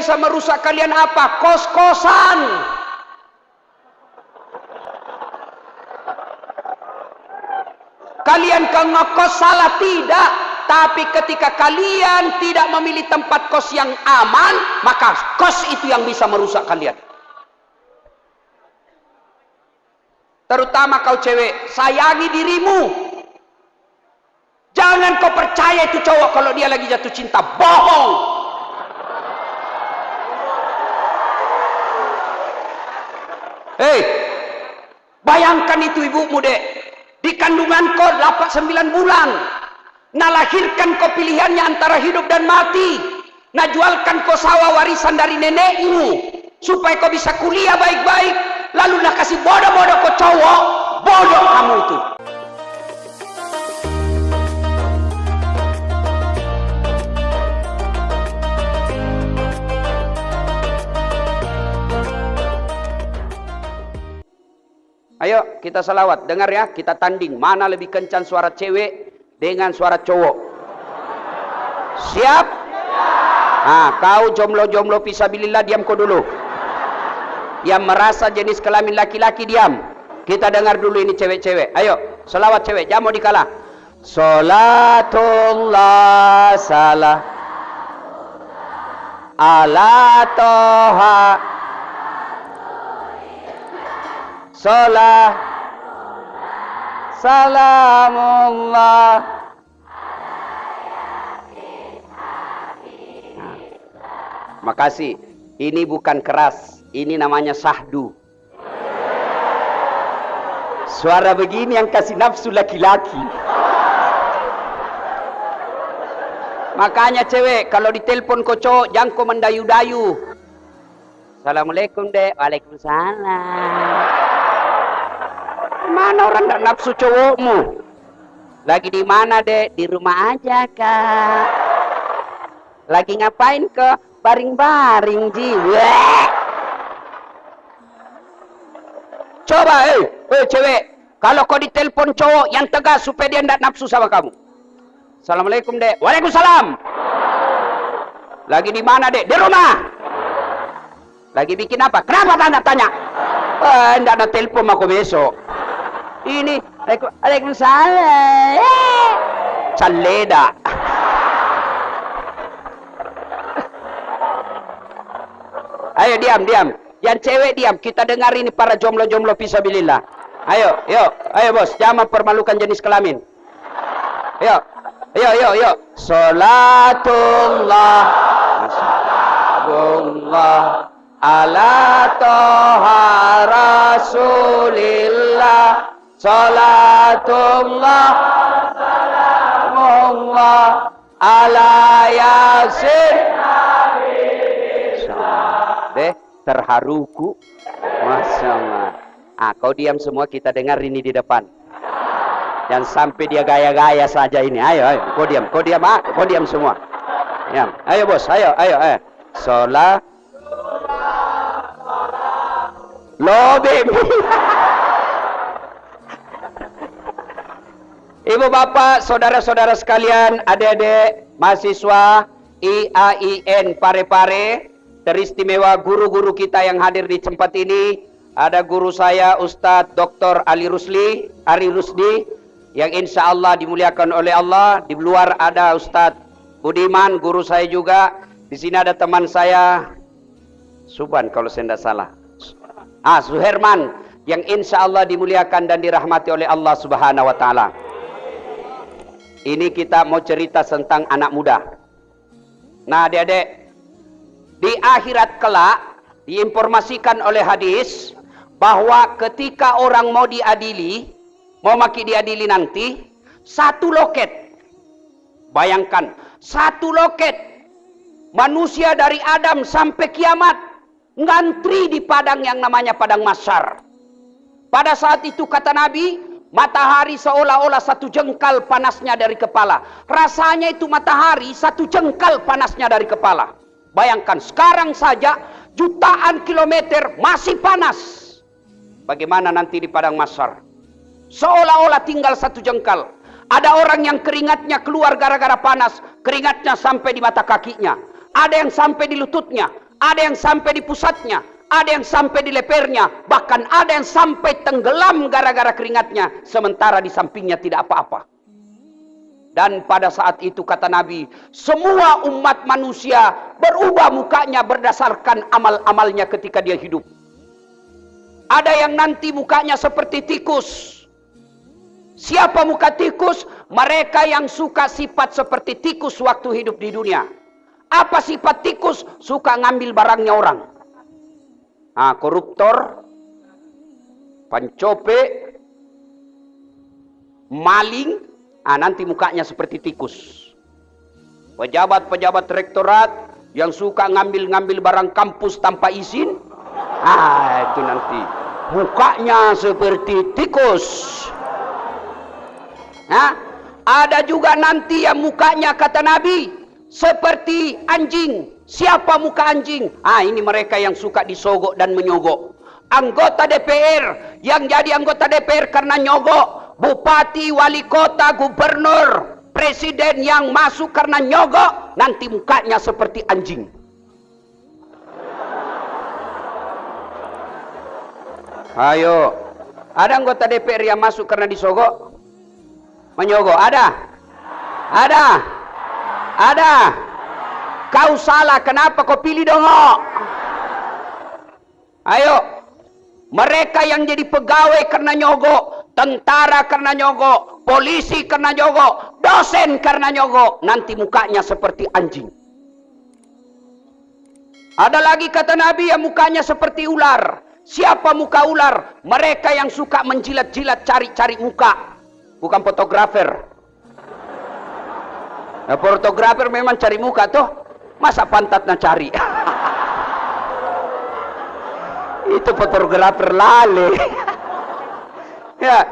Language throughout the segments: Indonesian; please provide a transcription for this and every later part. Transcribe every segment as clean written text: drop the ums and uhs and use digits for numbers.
bisa merusak kalian apa? Kos-kosan. Kalian ke ngekos salah tidak, tapi ketika kalian tidak memilih tempat kos yang aman, maka kos itu yang bisa merusak kalian. Terutama kau cewek, sayangi dirimu. Jangan kau percaya itu cowok kalau dia lagi jatuh cinta, bohong. Hei, bayangkan itu ibumu dek, di kandungan kau 8-9 bulan, nah lahirkan kau pilihannya antara hidup dan mati, nah jualkan kau sawah warisan dari nenekmu supaya kau bisa kuliah baik-baik, lalu nak kasih bodoh-bodoh kau cowok, bodoh kamu itu. Ayo kita salawat, dengar ya, kita tanding mana lebih kencang suara cewek dengan suara cowok. Siap? Ah, kau jomblo-jomblo fisabilillah diam kau dulu. Yang merasa jenis kelamin laki-laki diam. Kita dengar dulu ini cewek-cewek. Ayo, salawat cewek, jangan mau dikalah. Salatullah salah ala toha salah salamullah. Makasih. Ini bukan keras, ini namanya sahdu. Suara begini yang kasih nafsu laki-laki. Makanya cewek, kalau ditelepon kau cowok, jangan kau mendayu-dayu. Assalamualaikum dek. Waalaikumsalam. Mana orang tak nafsu cowokmu? Lagi di mana dek? Di rumah aja kak. Lagi ngapain ke? Baring-baring jiwa. Coba cewek, kalau kau ditelepon cowok yang tegas supaya dia tidak nafsu sama kamu. Assalamualaikum dek. Waalaikumsalam. Lagi di mana dek? Di rumah. Lagi bikin apa? Kenapa tanya? Tidak ada telepon aku besok. Ini Waalaikumsalam. Caleda. Ayo diam. Yang cewek diam. Kita dengar ini para jomblo-jomblo fisabilillah. Ayo bos, jangan mempermalukan jenis kelamin. Ayo. Salatullah ala toha rasulillah. Salatullah salamullah ala yasin. Deh, terharuku. Masya Allah. Kau diam semua, kita dengar ini di depan. Jangan sampai dia gaya-gaya saja ini. Ayo, kau diam semua. Ya. Ayo bos, ayo. Sholat. Lo baby. Ibu bapak, saudara-saudara sekalian, adik-adik, mahasiswa IAIN Parepare, teristimewa guru-guru kita yang hadir di tempat ini. Ada guru saya Ustadz Dr. Ari Rusdi yang insya Allah dimuliakan oleh Allah. Di luar ada Ustadz Budiman, guru saya juga. Di sini ada teman saya Suban kalau saya tidak salah, Suherman, yang insya Allah dimuliakan dan dirahmati oleh Allah Subhanahu Wa Taala. Ini kita mau cerita tentang anak muda. Nah adik-adik, di akhirat kelak diinformasikan oleh hadis bahwa ketika orang mau diadili, mau maki diadili nanti, satu loket. Bayangkan, satu loket manusia dari Adam sampai kiamat ngantri di padang yang namanya padang mahsyar. Pada saat itu kata Nabi, matahari seolah-olah satu jengkal panasnya dari kepala. Rasanya itu matahari satu jengkal panasnya dari kepala. Bayangkan sekarang saja jutaan kilometer masih panas. Bagaimana nanti di padang mahsyar? Seolah-olah tinggal satu jengkal. Ada orang yang keringatnya keluar gara-gara panas, keringatnya sampai di mata kakinya. Ada yang sampai di lututnya, ada yang sampai di pusatnya, ada yang sampai di lepernya, bahkan ada yang sampai tenggelam gara-gara keringatnya, sementara di sampingnya tidak apa-apa. Dan pada saat itu kata Nabi, semua umat manusia berubah mukanya berdasarkan amal-amalnya ketika dia hidup. Ada yang nanti mukanya seperti tikus. Siapa muka tikus? Mereka yang suka sifat seperti tikus waktu hidup di dunia. Apa sifat tikus? Suka ngambil barangnya orang. Koruptor, pencope, maling, nanti mukanya seperti tikus. Pejabat-pejabat rektorat yang suka ngambil-ngambil barang kampus tanpa izin, itu nanti mukanya seperti tikus. Ada juga nanti yang mukanya kata Nabi seperti anjing. Siapa muka anjing? Ini mereka yang suka disogok dan menyogok. Anggota DPR yang jadi anggota DPR karena nyogok. Bupati, wali kota, gubernur, presiden yang masuk karena nyogok, nanti mukanya seperti anjing. Ayo, ada anggota DPR yang masuk karena disogok? Menyogok, ada? Ada? Ada? Kau salah, kenapa kau pilih dongok? Ayo, mereka yang jadi pegawai karena nyogok, tentara karena nyogok, polisi karena nyogok, dosen karena nyogok, nanti mukanya seperti anjing. Ada lagi kata Nabi yang mukanya seperti ular. Siapa muka ular? Mereka yang suka menjilat-jilat cari-cari muka. Bukan fotografer. Fotografer memang cari muka tuh. Masa pantatnya cari? Itu fotografer lale. Ya.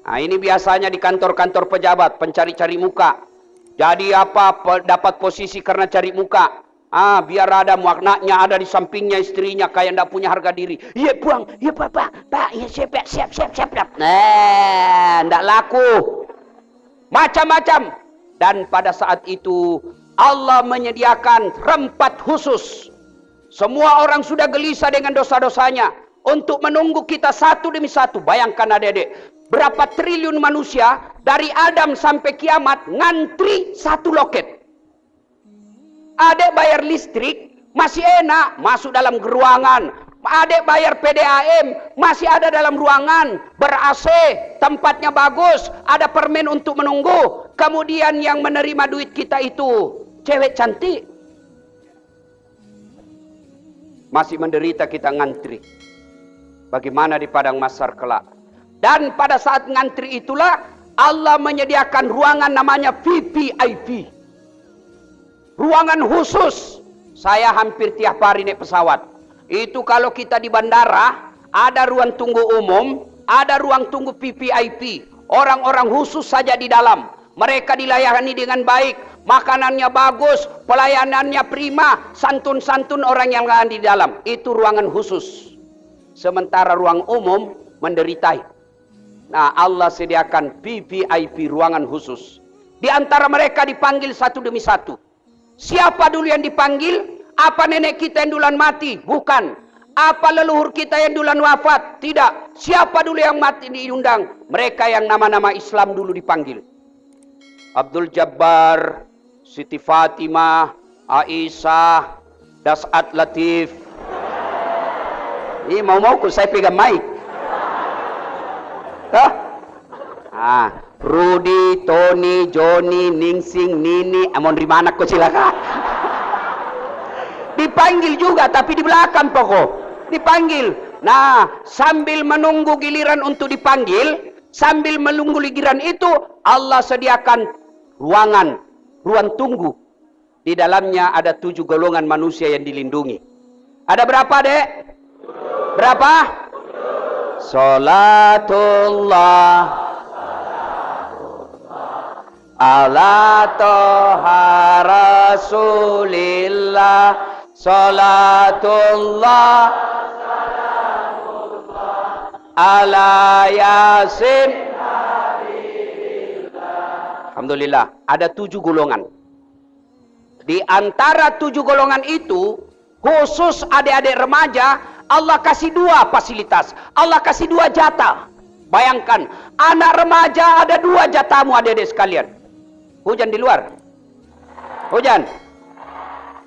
Ini biasanya di kantor-kantor pejabat, pencari-cari muka. Jadi apa? Dapat posisi karena cari muka. Biar ada maknanya, ada di sampingnya istrinya kayak ndak punya harga diri. Iya buang, iya pak, iya siap. Ndak laku. Macam-macam. Dan pada saat itu Allah menyediakan rempat khusus. Semua orang sudah gelisah dengan dosa-dosanya untuk menunggu kita satu demi satu. Bayangkan adik-adik, berapa triliun manusia dari Adam sampai kiamat ngantri satu loket. Adek bayar listrik masih enak, masuk dalam ruangan. Adek bayar PDAM masih ada dalam ruangan, ber-AC, tempatnya bagus, ada permen untuk menunggu. Kemudian yang menerima duit kita itu cewek cantik, masih menderita kita ngantri. Bagaimana di padang mahsyar kelak? Dan pada saat ngantri itulah Allah menyediakan ruangan namanya VVIP. Ruangan khusus. Saya hampir tiap hari naik pesawat. Itu kalau kita di bandara, ada ruang tunggu umum, ada ruang tunggu VVIP. Orang-orang khusus saja di dalam. Mereka dilayani dengan baik, makanannya bagus, pelayanannya prima, santun-santun orang yang ada di dalam. Itu ruangan khusus. Sementara ruang umum menderita. Nah, Allah sediakan VVIP, ruangan khusus. Di antara mereka dipanggil satu demi satu. Siapa dulu yang dipanggil? Apa nenek kita yang duluan mati? Bukan. Apa leluhur kita yang duluan wafat? Tidak. Siapa dulu yang mati diundang? Mereka yang nama-nama Islam dulu dipanggil. Abdul Jabbar, Siti Fatimah, Aisyah, Das'at Latif. Ini mau-mauku saya pegang mic. Rudy, Tony, Johnny, Ningsing, Nini, amon di mana kau silakan. Dipanggil juga tapi di belakang pokok. Dipanggil. Nah, sambil menunggu giliran untuk dipanggil, sambil menunggu giliran itu, Allah sediakan ruangan, ruang tunggu. Di dalamnya ada 7 golongan manusia yang dilindungi. Ada berapa, Dek? Berapa? Salatullah ala toha rasulillah, salatullah ala yasin. Alhamdulillah, ada 7 golongan. Di antara 7 golongan itu, Khusus adik-adik remaja, Allah kasih 2 fasilitas. Allah kasih 2 jatah. Bayangkan, anak remaja ada 2 jatahmu adik-adik sekalian. Hujan di luar. Hujan.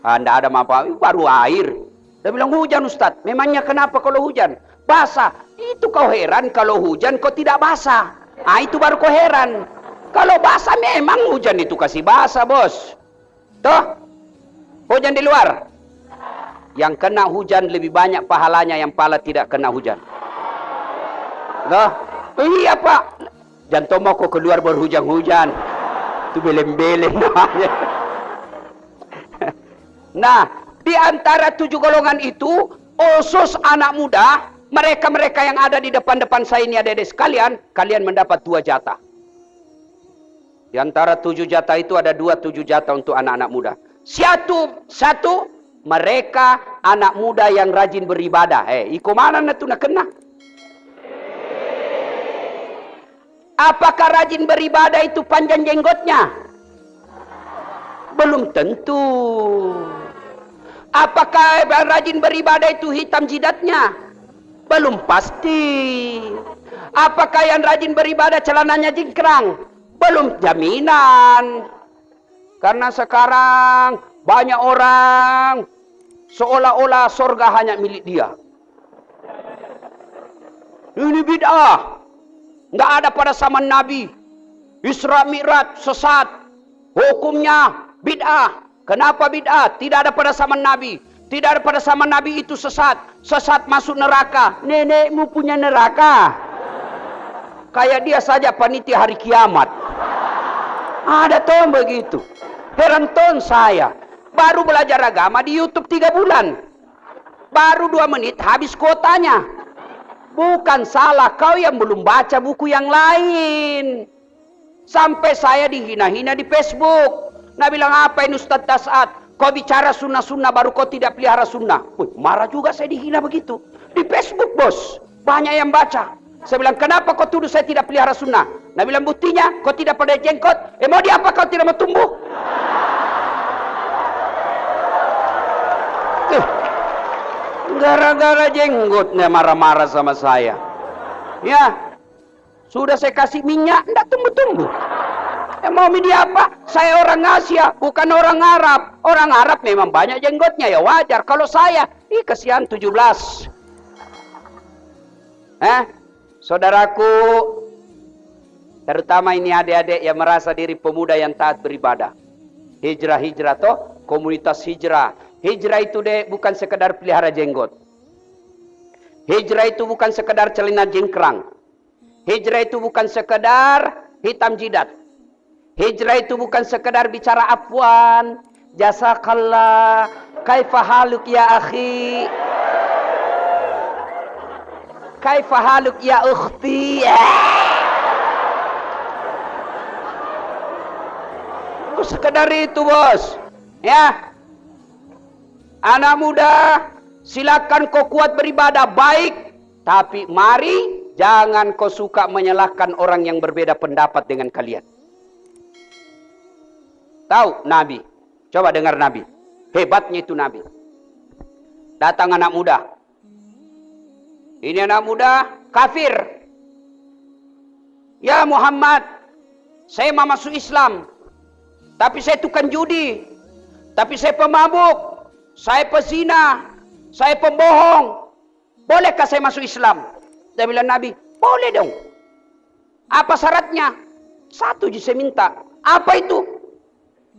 Anda ada apa? Baru air. Dia bilang hujan Ustaz. Memangnya kenapa kalau hujan? Basah. Itu kau heran kalau hujan kau tidak basah. Itu baru kau heran. Kalau basah memang hujan itu kasih basah bos. Tuh. Hujan di luar. Yang kena hujan lebih banyak pahalanya yang pala tidak kena hujan. Tuh. Iya Pak. Jangan mau kau keluar berhujan-hujan. Itu beleng-beleng namanya. Nah, di antara 7 golongan itu, khusus anak muda, mereka-mereka yang ada di depan-depan saya ini adik-adik sekalian, kalian mendapat 2 jatah. Di antara 7 jatah itu ada 7 jatah untuk anak-anak muda. Satu, mereka anak muda yang rajin beribadah. Iko mana na tu nak kena? Apakah rajin beribadah itu panjang jenggotnya? Belum tentu. Apakah rajin beribadah itu hitam jidatnya? Belum pasti. Apakah yang rajin beribadah celananya jingkrang? Belum jaminan. Karena sekarang banyak orang seolah-olah surga hanya milik dia. Ini bid'ah. Nggak ada pada zaman Nabi. Isra Mi'raj sesat. Hukumnya bid'ah. Kenapa bid'ah? Tidak ada pada zaman Nabi. Tidak ada pada zaman Nabi itu sesat. Sesat masuk neraka. Nenekmu punya neraka. Kayak dia saja panitia hari kiamat. Ada tuh begitu. Heran ton saya. Baru belajar agama di YouTube 3 bulan. Baru 2 menit habis kuotanya. Bukan salah kau yang belum baca buku yang lain. Sampai saya dihina-hina di Facebook. Nah bilang apa ini Ustaz Dasat? Kau bicara sunnah-sunnah baru kau tidak pelihara sunnah. Marah juga saya dihina begitu. Di Facebook bos. Banyak yang baca. Saya bilang kenapa kau tuduh saya tidak pelihara sunnah? Nah bilang buktinya kau tidak pada jenggot. Mau diapa kau tidak mau tumbuh? Gara-gara jenggotnya marah-marah sama saya. Ya. Sudah saya kasih minyak, enggak tumbuh-tumbuh. Mau media apa? Saya orang Asia, bukan orang Arab. Orang Arab memang banyak jenggotnya, ya wajar. Kalau saya, kesian 17. Saudaraku, terutama ini adik-adik yang merasa diri pemuda yang taat beribadah. Hijrah-hijrah toh, komunitas hijrah. Hijrah itu bukan sekedar pelihara jenggot. Hijrah itu bukan sekedar celana jingkrang. Hijrah itu bukan sekedar hitam jidat. Hijrah itu bukan sekedar bicara afwan, jazakallah, kaifa haluk ya akhi, kaifa haluk ya ukhti. Bukan sekedar itu bos. Ya. Anak muda, silakan kau kuat beribadah baik, tapi mari jangan kau suka menyalahkan orang yang berbeda pendapat dengan kalian. Tahu Nabi? Coba dengar Nabi. Hebatnya itu Nabi. Datang anak muda. Ini anak muda kafir. Ya Muhammad, saya mau masuk Islam. Tapi saya tukang judi. Tapi saya pemabuk. Saya pezina, saya pembohong. Bolehkah saya masuk Islam? Dia bilang Nabi, boleh dong. Apa syaratnya? 1 je saya minta. Apa itu?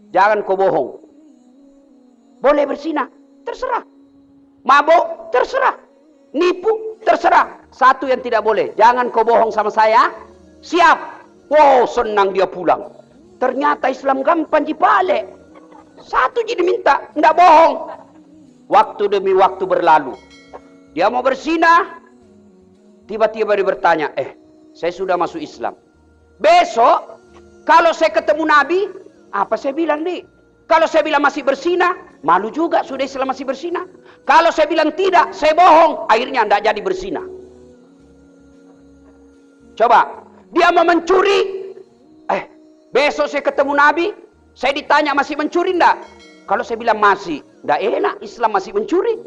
Jangan kau bohong. Boleh berzina? Terserah. Mabuk? Terserah. Nipu? Terserah. 1 yang tidak boleh. Jangan kau bohong sama saya. Siap. Wow, senang dia pulang. Ternyata Islam gampang dibalik. 1 je diminta, tidak bohong. Waktu demi waktu berlalu. Dia mau berzina. Tiba-tiba dia bertanya, saya sudah masuk Islam. Besok, kalau saya ketemu Nabi, apa saya bilang nih? Kalau saya bilang masih berzina, malu juga sudah Islam masih berzina. Kalau saya bilang tidak, saya bohong. Akhirnya tidak jadi berzina. Coba, dia mau mencuri. Besok saya ketemu Nabi, saya ditanya masih mencuri enggak? Kalau saya bilang masih, tidak enak, Islam masih mencuri.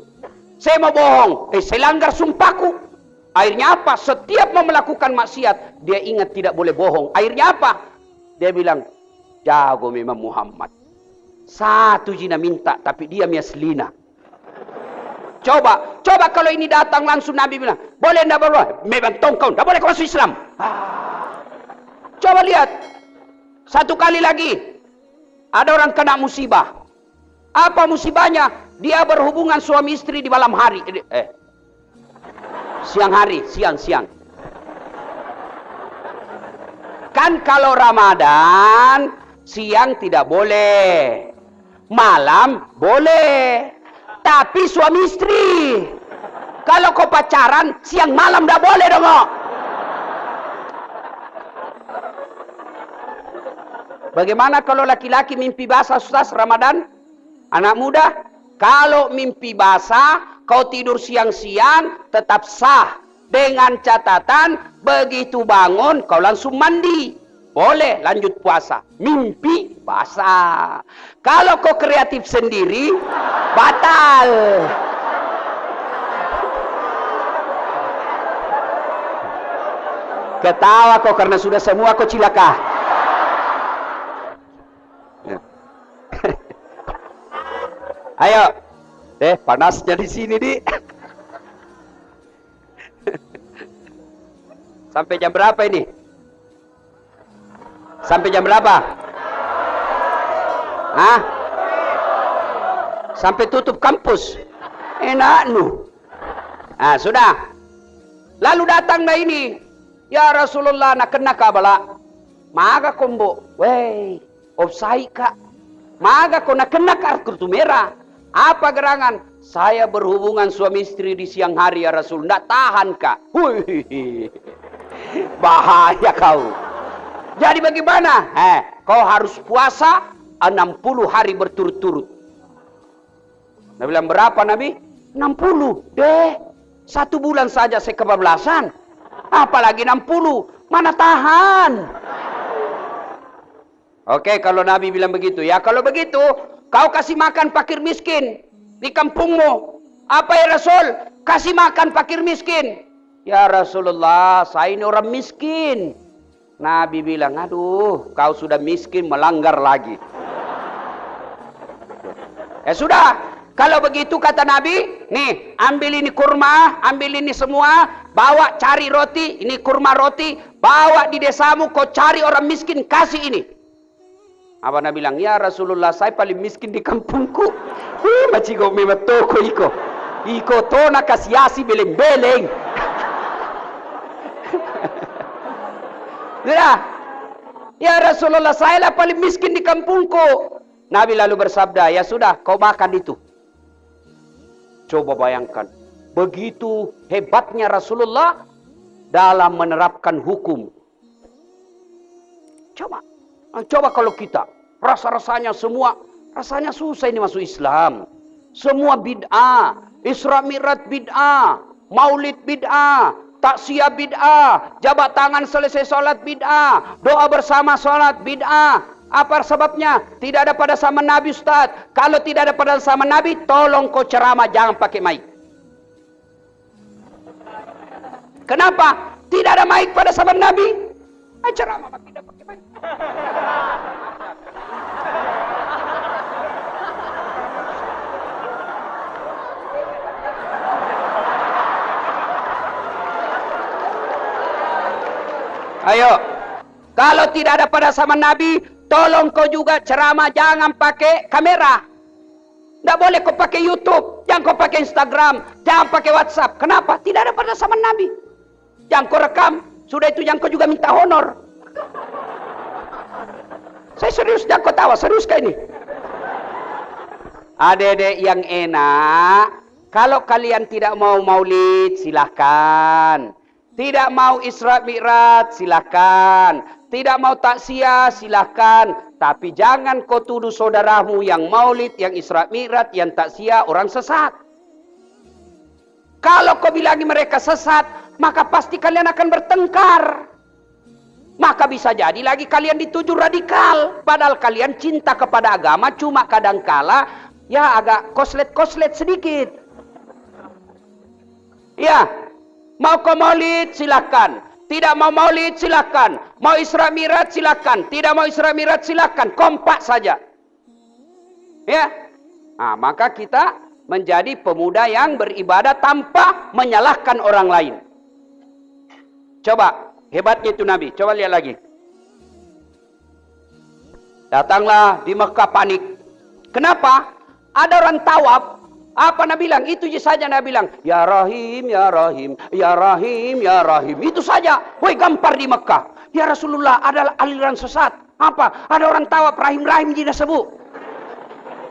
Saya mau bohong, saya langgar sumpahku. Akhirnya apa? Setiap mau melakukan maksiat, dia ingat tidak boleh bohong. Akhirnya apa? Dia bilang, jago memang Muhammad. Satu jina minta, tapi dia miaslina. Coba kalau ini datang langsung Nabi bilang, boleh tidak boleh? Memang tongkau, tidak boleh kau masuk Islam. Coba lihat, satu kali lagi, ada orang kena musibah. Apa musibahnya? Dia berhubungan suami istri di malam hari. Siang hari, siang. Kan kalau Ramadan, siang tidak boleh. Malam boleh. Tapi suami istri. Kalau kau pacaran, siang malam tidak boleh dong. Bagaimana kalau laki-laki mimpi basah Ustaz Ramadan? Anak muda, kalau mimpi basah, kau tidur siang-siang, tetap sah. Dengan catatan, begitu bangun, kau langsung mandi. Boleh lanjut puasa. Mimpi basah. Kalau kau kreatif sendiri, batal. Ketawa kau karena sudah semua kau cilaka. Ayo, panasnya di sini Sampai jam berapa ini? Sampai jam berapa? Hah? Sampai tutup kampus. Enak nu. Sudah. Lalu datanglah ini. Ya Rasulullah nak kena kabala. Maga kombo. Wey, offside kak. Maga kau nak kena kartu merah. Apa gerangan? Saya berhubungan suami istri di siang hari ya Rasul. Tidak tahan kak. Bahaya kau. Jadi bagaimana? Kau harus puasa 60 hari berturut-turut. Nabi bilang berapa Nabi? 60. Satu bulan saja saya kebablasan. Apalagi 60. Mana tahan? Oke, kalau Nabi bilang begitu. Ya kalau begitu, kau kasih makan fakir miskin di kampungmu. Apa ya Rasul? Kasih makan fakir miskin. Ya Rasulullah, saya ini orang miskin. Nabi bilang, aduh, kau sudah miskin melanggar lagi. Ya sudah, kalau begitu kata Nabi, nih, ambil ini kurma, ambil ini semua, bawa cari roti, ini kurma roti, bawa di desamu, kau cari orang miskin, kasih ini. Apa Nabi bilang, ya Rasulullah, saya paling miskin di kampungku. Macam kau memang toko iko. Iko to nak kasiasi beleng-beleng. Ya Rasulullah, saya lah paling miskin di kampungku. Nabi lalu bersabda, ya sudah, kau makan itu. Coba bayangkan, begitu hebatnya Rasulullah dalam menerapkan hukum. Coba kalau kita, rasa-rasanya semua, rasanya susah ini masuk Islam. Semua bid'ah, Isra Mi'raj bid'ah, Maulid bid'ah, taksiyah bid'ah, jabat tangan selesai sholat bid'ah, doa bersama sholat bid'ah. Apa sebabnya? Tidak ada pada zaman Nabi Ustaz. Kalau tidak ada pada zaman Nabi, tolong kau ceramah jangan pakai mic. Kenapa? Tidak ada mic pada zaman Nabi. Ceramah tidak pakai mic. Ayo, kalau tidak ada pada zaman Nabi, tolong kau juga ceramah jangan pakai kamera. Tidak boleh kau pakai YouTube, jangan kau pakai Instagram, jangan pakai WhatsApp. Kenapa? Tidak ada pada zaman Nabi. Jangan kau rekam, sudah itu jangan kau juga minta honor. Saya serius, jangan kau tawa, serius kah ini? Adik-adik yang enak, kalau kalian tidak mau maulid, silahkan. Tidak mau Isra Mi'raj, silahkan. Tidak mau taksiyah, silahkan. Tapi jangan kau tuduh saudaramu yang maulid, yang Isra Mi'raj, yang taksiyah, orang sesat. Kalau kau bilangi mereka sesat, maka pasti kalian akan bertengkar. Maka bisa jadi lagi kalian dituju radikal. Padahal kalian cinta kepada agama, cuma kadangkala ya agak koslet-koslet sedikit. Ya, mau ke maulid silakan. Tidak mau maulid silakan. Mau Isra Mi'raj silakan. Tidak mau Isra Mi'raj silakan. Kompak saja. Ya. Nah, maka kita menjadi pemuda yang beribadah tanpa menyalahkan orang lain. Coba, hebatnya itu Nabi. Coba lihat lagi. Datanglah di Mekah panik. Kenapa? Ada orang tawaf. Apa Nabi bilang? Itu saja Nabi bilang. Ya Rahim, Ya Rahim, Ya Rahim, Ya Rahim. Itu saja. Woi, gampar di Mekah. Ya Rasulullah, adalah aliran sesat. Apa? Ada orang tawaf Rahim-Rahim tidak sebut.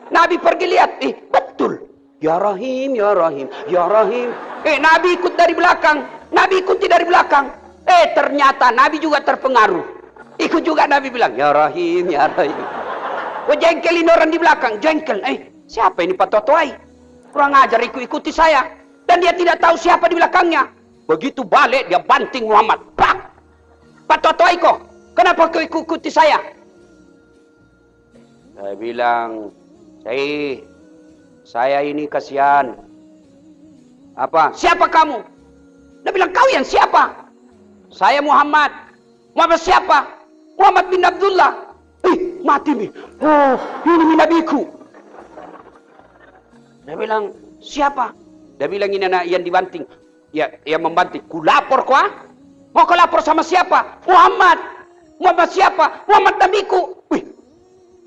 Nabi pergi lihat. Betul. Ya Rahim, Ya Rahim, Ya Rahim. Nabi ikut dari belakang. Nabi ikuti dari belakang. Ternyata Nabi juga terpengaruh. Ikut juga Nabi bilang. Ya Rahim, Ya Rahim. Jengkelin orang di belakang. Jengkel. Siapa ini Pak Totoai? Kurang ajar ikuti saya. Dan dia tidak tahu siapa di belakangnya. Begitu balik dia banting Muhammad. Pak! Pak Totoai kok. Kenapa kau ikuti saya? Saya bilang. Saya ini kasihan. Apa? Siapa kamu? Dia bilang, kau yang siapa? Saya Muhammad. Muhammad siapa? Muhammad bin Abdullah. Mati nih. Oh, ini nabiku. Dia bilang, siapa? Dia bilang, ini anak yang dibanting. Ya, yang membanting. Ku lapor kau. Mau kau lapor sama siapa? Muhammad. Muhammad siapa? Muhammad nabiku.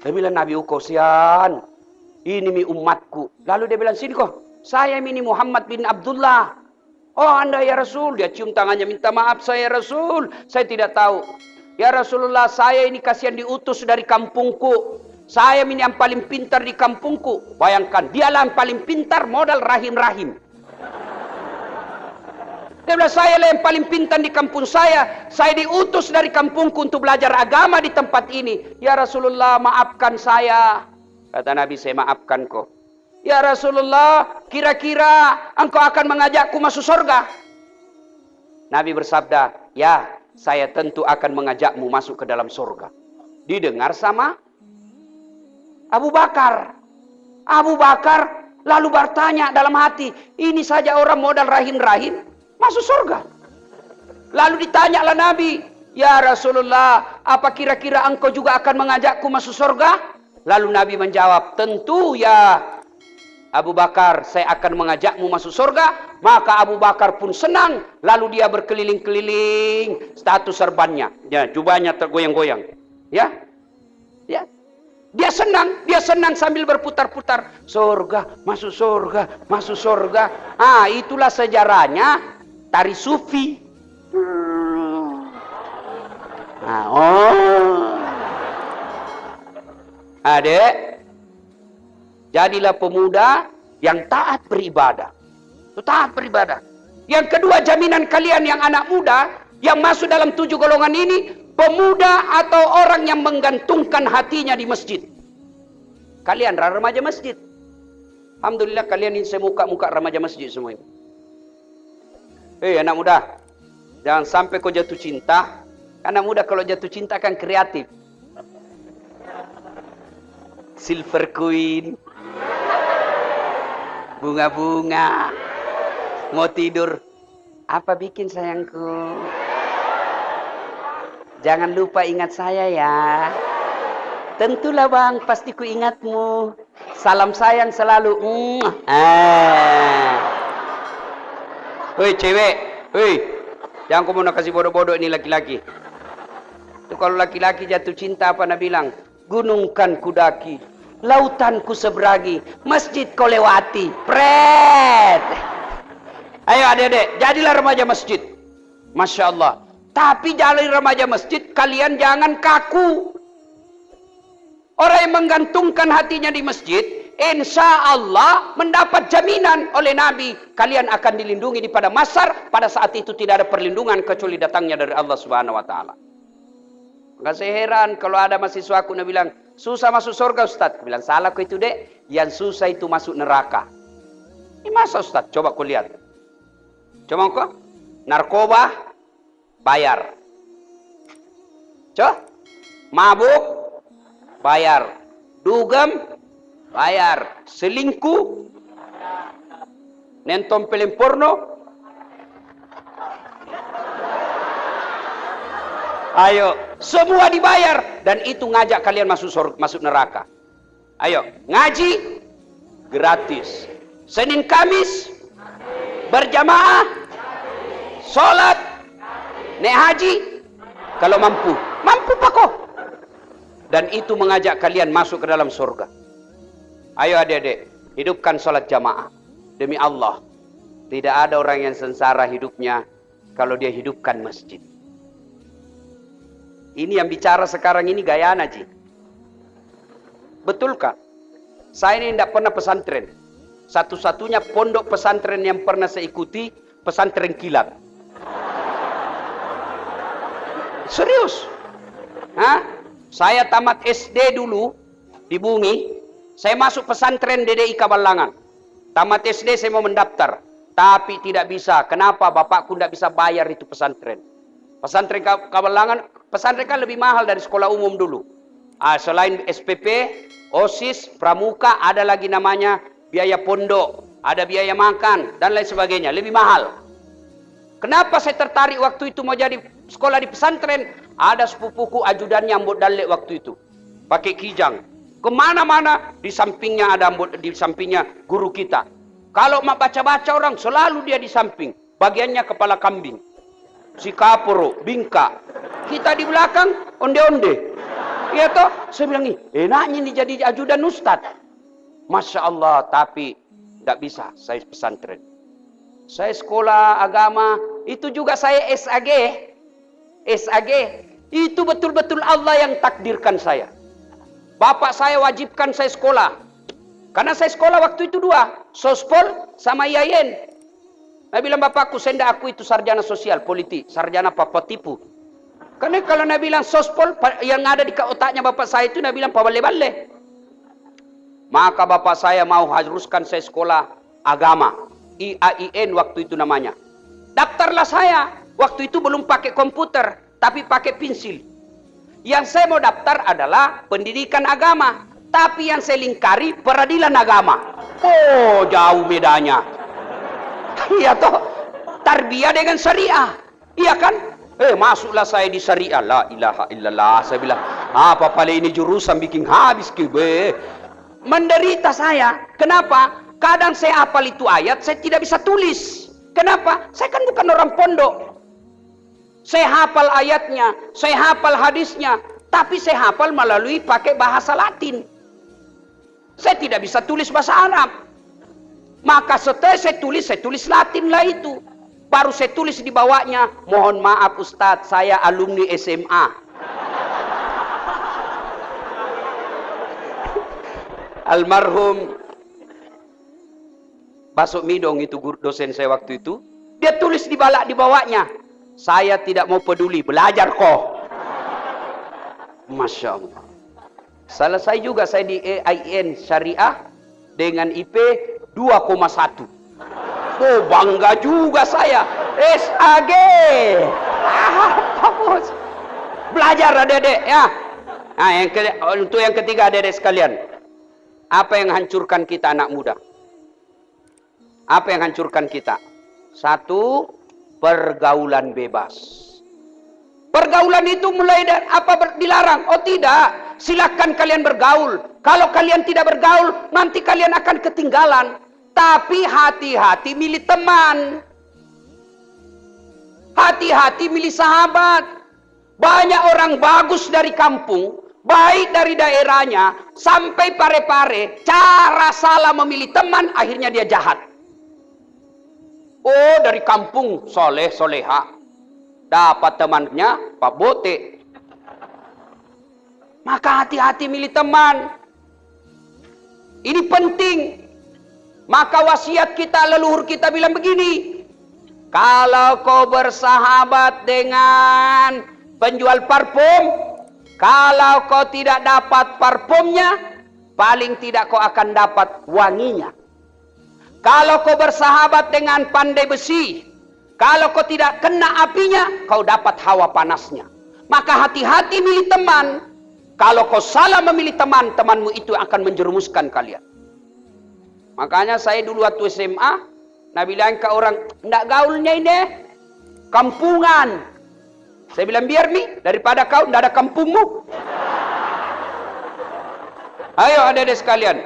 Dia bilang, Nabi kasihan. Ini mi umatku. Lalu dia bilang, sini kok. Saya ini Muhammad bin Abdullah. Oh, Anda ya Rasul. Dia cium tangannya, minta maaf saya Rasul. Saya tidak tahu. Ya Rasulullah, saya ini kasihan diutus dari kampungku. Saya ini yang paling pintar di kampungku. Bayangkan, dialah yang paling pintar modal rahim-rahim. Dia bilang, saya lah yang paling pintar di kampung saya. Saya diutus dari kampungku untuk belajar agama di tempat ini. Ya Rasulullah, maafkan saya. Kata Nabi, saya maafkan kau. Ya Rasulullah, kira-kira engkau akan mengajakku masuk surga? Nabi bersabda, ya, saya tentu akan mengajakmu masuk ke dalam surga. Didengar sama Abu Bakar. Abu Bakar lalu bertanya dalam hati, ini saja orang modal rahim-rahim masuk surga. Lalu ditanyalah Nabi, ya Rasulullah, apa kira-kira engkau juga akan mengajakku masuk surga? Lalu Nabi menjawab, tentu ya Abu Bakar, saya akan mengajakmu masuk surga. Maka Abu Bakar pun senang. Lalu dia berkeliling-keliling status serbannya. Ya, jubahnya tergoyang-goyang. Ya, ya. Dia senang sambil berputar-putar. Surga, masuk surga, masuk surga. Itulah sejarahnya tari sufi. Adek, jadilah pemuda yang taat beribadah. Taat beribadah. Yang kedua, jaminan kalian yang anak muda yang masuk dalam 7 golongan ini, pemuda atau orang yang menggantungkan hatinya di masjid. Kalian remaja masjid. Alhamdulillah kalian ini muka-muka remaja masjid semua ini. Anak muda, jangan sampai kau jatuh cinta. Anak muda kalau jatuh cinta kan kreatif. Silver Queen, bunga-bunga, mau tidur, apa bikin sayangku? Jangan lupa ingat saya ya. Tentulah bang, pasti ku ingatmu. Salam sayang selalu. Hei cewek, jangan kau mau nak kasih bodoh-bodoh ini laki-laki. Itu kalau laki-laki jatuh cinta apa Nabi bilang? Gunung kan kudaki, lautan ku seberangi, masjid kau lewati. Pret. Ayo adik-adik, jadilah remaja masjid. Masya Allah. Tapi jadi remaja masjid, kalian jangan kaku. Orang yang menggantungkan hatinya di masjid, insya Allah mendapat jaminan oleh Nabi. Kalian akan dilindungi di padang mahsyar. Pada saat itu tidak ada perlindungan kecuali datangnya dari Allah Subhanahu Wa Taala. Maka saya heran kalau ada mahasiswa aku bilang, susah masuk surga Ustaz. Aku bilang, salah kau itu dek. Yang susah itu masuk neraka. Ini masa Ustaz? Coba kau lihat. Coba kau. Narkoba, bayar. Coh, mabuk, bayar. Dugem, bayar. Selingkuh, nonton film porno. Ayo, semua dibayar. Dan itu ngajak kalian masuk neraka. Ayo, ngaji, gratis. Senin Kamis, berjamaah, sholat, naik haji, kalau mampu. Mampu pak kok. Dan itu mengajak kalian masuk ke dalam surga. Ayo adik-adik, hidupkan sholat jamaah. Demi Allah, tidak ada orang yang sengsara hidupnya kalau dia hidupkan masjid. Ini yang bicara sekarang ini Gayana, Ji. Betulkah? Saya ini tidak pernah pesantren. Satu-satunya pondok pesantren yang pernah saya ikuti, pesantren kilat. Serius? Hah? Saya tamat SD dulu di Bumi. Saya masuk pesantren DDI Kabalangan. Tamat SD saya mau mendaftar, tapi tidak bisa. Kenapa? Bapakku tidak bisa bayar itu pesantren. Pesantren Kabalangan, pesantren kan lebih mahal dari sekolah umum dulu. Selain SPP, OSIS, Pramuka, ada lagi namanya biaya pondok, ada biaya makan, dan lain sebagainya. Lebih mahal. Kenapa saya tertarik waktu itu mau jadi sekolah di pesantren? Ada sepupuku ajudannya ambut dalek waktu itu. Pakai kijang. Kemana-mana di sampingnya ada ambut, di sampingnya guru kita. Kalau mak baca-baca orang selalu dia di samping. Bagiannya kepala kambing. Si kapuro, bingka. Kita di belakang onde-onde. Iya toh? Saya bilang, enaknya nih jadi ajudan ustad. Masya Allah, tapi tidak bisa. Saya pesantren. Saya sekolah agama, itu juga saya SAG. SAG, itu betul-betul Allah yang takdirkan saya. Bapak saya wajibkan saya sekolah. Karena saya sekolah waktu itu dua. Sospol sama IAIN. Saya bilang bapakku, senda aku itu sarjana sosial, politik. Sarjana apa tipu. Karena kalau Nabi bilang sospol, yang ada di otaknya bapak saya itu, Nabi bilang pabale-bale. Maka bapak saya mau haruskan saya sekolah agama. IAIN waktu itu namanya. Daftarlah saya. Waktu itu belum pakai komputer, tapi pakai pensil. Yang saya mau daftar adalah pendidikan agama. Tapi yang saya lingkari peradilan agama. Oh, jauh bedanya. Iya toh, tarbiyah dengan syariah. Iya kan? Masuklah saya di syariah. La ilaha illallah. Saya bilang, apa pala ini jurusan bikin habis kibe. Menderita saya. Kenapa? Kadang saya hafal itu ayat, saya tidak bisa tulis. Kenapa? Saya kan bukan orang pondok. Saya hafal ayatnya, saya hafal hadisnya, tapi saya hafal melalui pakai bahasa Latin. Saya tidak bisa tulis bahasa Arab. Maka setelah saya tulis Latin lah itu. Baru saya tulis di bawahnya, mohon maaf Ustadz, saya alumni SMA. Almarhum Basuk Midong itu dosen saya waktu itu. Dia tulis di bawahnya, saya tidak mau peduli, belajar kok. Masya Allah. Selesai juga saya di IAIN Syariah dengan IP 2,1. Oh, bangga juga saya. SAG. Bagus. Belajar adik-adik ya. Nah, untuk yang ketiga adik-adik sekalian. Apa yang hancurkan kita anak muda? Apa yang hancurkan kita? Satu, pergaulan bebas. Pergaulan itu mulai dari apa dilarang? Oh tidak, silakan kalian bergaul. Kalau kalian tidak bergaul, nanti kalian akan ketinggalan. Tapi hati-hati milih teman. Hati-hati milih sahabat. Banyak orang bagus dari kampung, baik dari daerahnya, sampai pare-pare, cara salah memilih teman, akhirnya dia jahat. Oh, dari kampung soleh soleha, dapat temannya Pak Bote. Maka hati-hati milih teman. Ini penting. Maka wasiat kita, leluhur kita bilang begini, kalau kau bersahabat dengan penjual parfum, kalau kau tidak dapat parfumnya, paling tidak kau akan dapat wanginya. Kalau kau bersahabat dengan pandai besi, kalau kau tidak kena apinya, kau dapat hawa panasnya. Maka hati-hati milih teman. Kalau kau salah memilih teman, temanmu itu akan menjerumuskan kalian. Makanya saya dulu waktu SMA, nah bilang ke orang, ndak gaulnya ini, kampungan. Saya bilang, biar nih, daripada kau ndak ada kampungmu. Ayo adik-adik sekalian.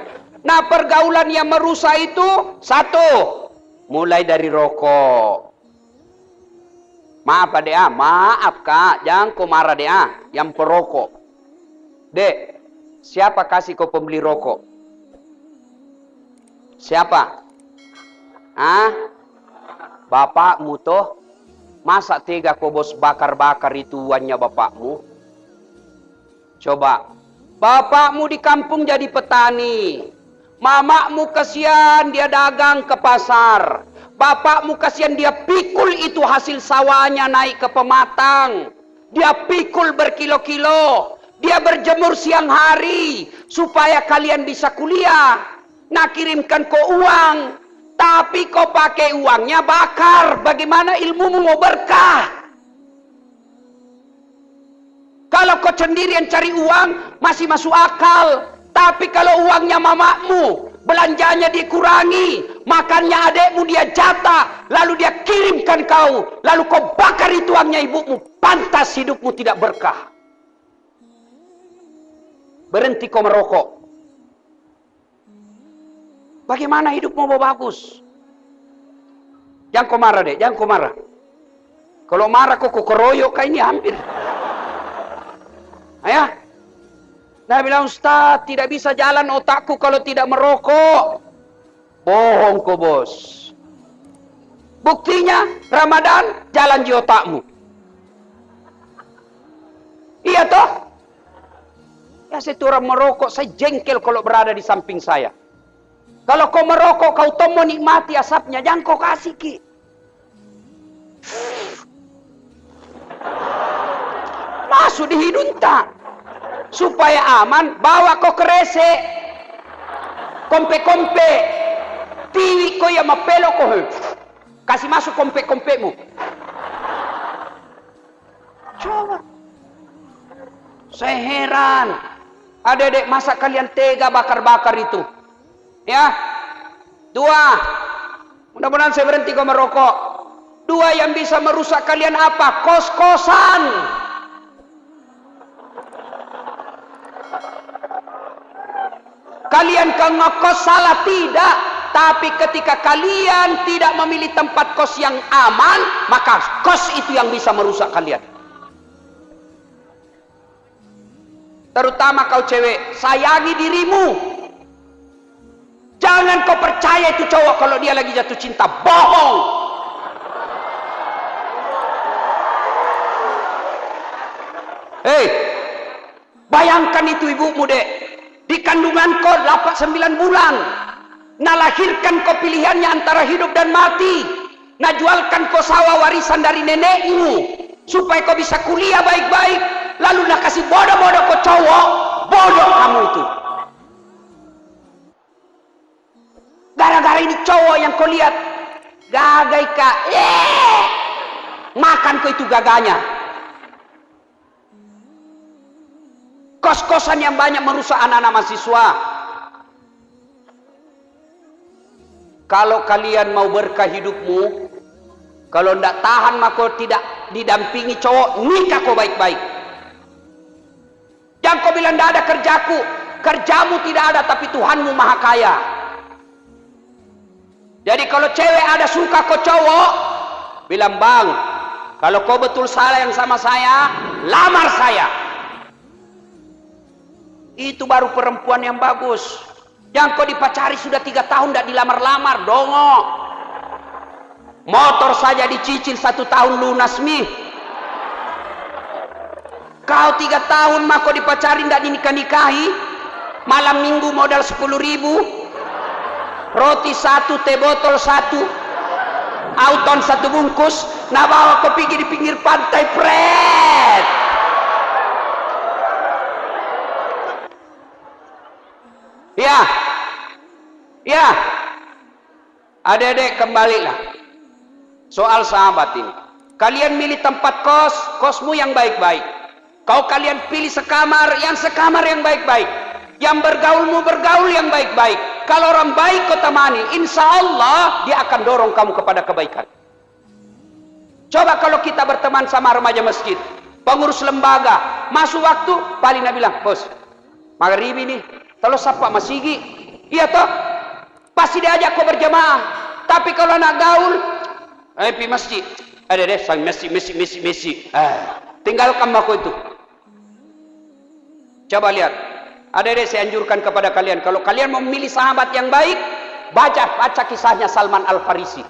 Nah pergaulan yang merusak itu, satu, mulai dari rokok. Maaf adek, maaf kak, jangan kau marah dek, yang perokok. Dek, siapa kasih kau pembeli rokok? Siapa? Bapakmu toh? Masa tega kau bos bakar-bakar itu uangnya bapakmu? Coba, bapakmu di kampung jadi petani. Mamakmu kasihan dia dagang ke pasar. Bapakmu kasihan dia pikul itu hasil sawahnya naik ke pematang. Dia pikul berkilo-kilo. Dia berjemur siang hari supaya kalian bisa kuliah. Nah kirimkan kau uang, tapi kau pakai uangnya bakar. Bagaimana ilmumu mau berkah? Kalau kau sendirian cari uang masih masuk akal. Tapi kalau uangnya mamakmu, belanjanya dikurangi, makannya adekmu dia jatah, lalu dia kirimkan kau, lalu kau bakar itu uangnya ibumu, pantas hidupmu tidak berkah. Berhenti kau merokok. Bagaimana hidupmu mau bagus? Jangan kau marah deh, jangan kau marah. Kalau marah kau keroyok kau ini hampir. Ayah. Nah bilang, Ustaz, tidak bisa jalan otakku kalau tidak merokok. Bohong kau bos. Buktinya Ramadan jalan di otakmu. Iya toh? Ya saya orang merokok, saya jengkel kalau berada di samping saya. Kalau kau merokok, kau tahu mau nikmati asapnya, jangan kau kasih ki. Masuk di hidung tak. Supaya aman, bawa kau ke rese. Kompe-kompe. Tiwi kau yang mapelo kau. Kasih masuk kompe-kompemu. Coba. Saya heran. Adik-adik, masa kalian tega bakar-bakar itu? Ya. Dua. Mudah-mudahan saya berhenti kau merokok. Dua yang bisa merusak kalian apa? Kos-kosan. Kalian ke ngekos salah tidak, tapi ketika kalian tidak memilih tempat kos yang aman, maka kos itu yang bisa merusak kalian. Terutama kau cewek, sayangi dirimu. Jangan kau percaya itu cowok kalau dia lagi jatuh cinta, bohong. Hei, bayangkan itu ibumu dek. Di kandungan kau 8-9 bulan. Nah lahirkan kau pilihannya antara hidup dan mati. Nah jualkan kau sawah warisan dari nenekmu. Supaya kau bisa kuliah baik-baik. Lalu nak kasih bodoh-bodoh kau cowok. Bodoh kamu itu. Gara-gara ini cowok yang kau lihat. Gagai kak. Makan kau itu gaganya. Kos-kosan yang banyak merusak anak-anak mahasiswa. Kalau kalian mau berkah hidupmu, kalau tidak tahan maka tidak didampingi cowok, nikah kau baik-baik. Jangan kau bilang tidak ada kerjaku. Kerjamu tidak ada tapi Tuhanmu maha kaya. Jadi kalau cewek ada suka kau cowok, bilang bang, kalau kau betul salah yang sama saya, lamar saya. Itu baru perempuan yang bagus. Yang kau dipacari sudah 3 tahun tidak dilamar-lamar, dongo. Motor saja dicicil 1 tahun lunas mi. Kau 3 tahun mah kau dipacari tidak dinikah-nikahi. Malam minggu modal 10.000. Roti 1, teh botol 1. Auton 1 bungkus. Nah bawa kau pergi di pinggir pantai, pret. Ya, ya, adik-adik kembalilah. Soal sahabat ini, kalian milih tempat kos, kosmu yang baik-baik. Kau kalian pilih sekamar yang baik-baik. Yang bergaul yang baik-baik. Kalau orang baik kau temani, insya Allah dia akan dorong kamu kepada kebaikan. Coba kalau kita berteman sama remaja masjid, pengurus lembaga, masuk waktu, paling Nabi bilang, bos, maghrib ini, kalau sapa masigi, iya toh, pasti diajak kau berjamaah. Tapi kalau nak gaul, pi masjid, ada deh, sang Messi, tinggalkan aku itu. Coba lihat, ada deh, saya anjurkan kepada kalian, kalau kalian mau memilih sahabat yang baik, baca kisahnya Salman Al-Farisi.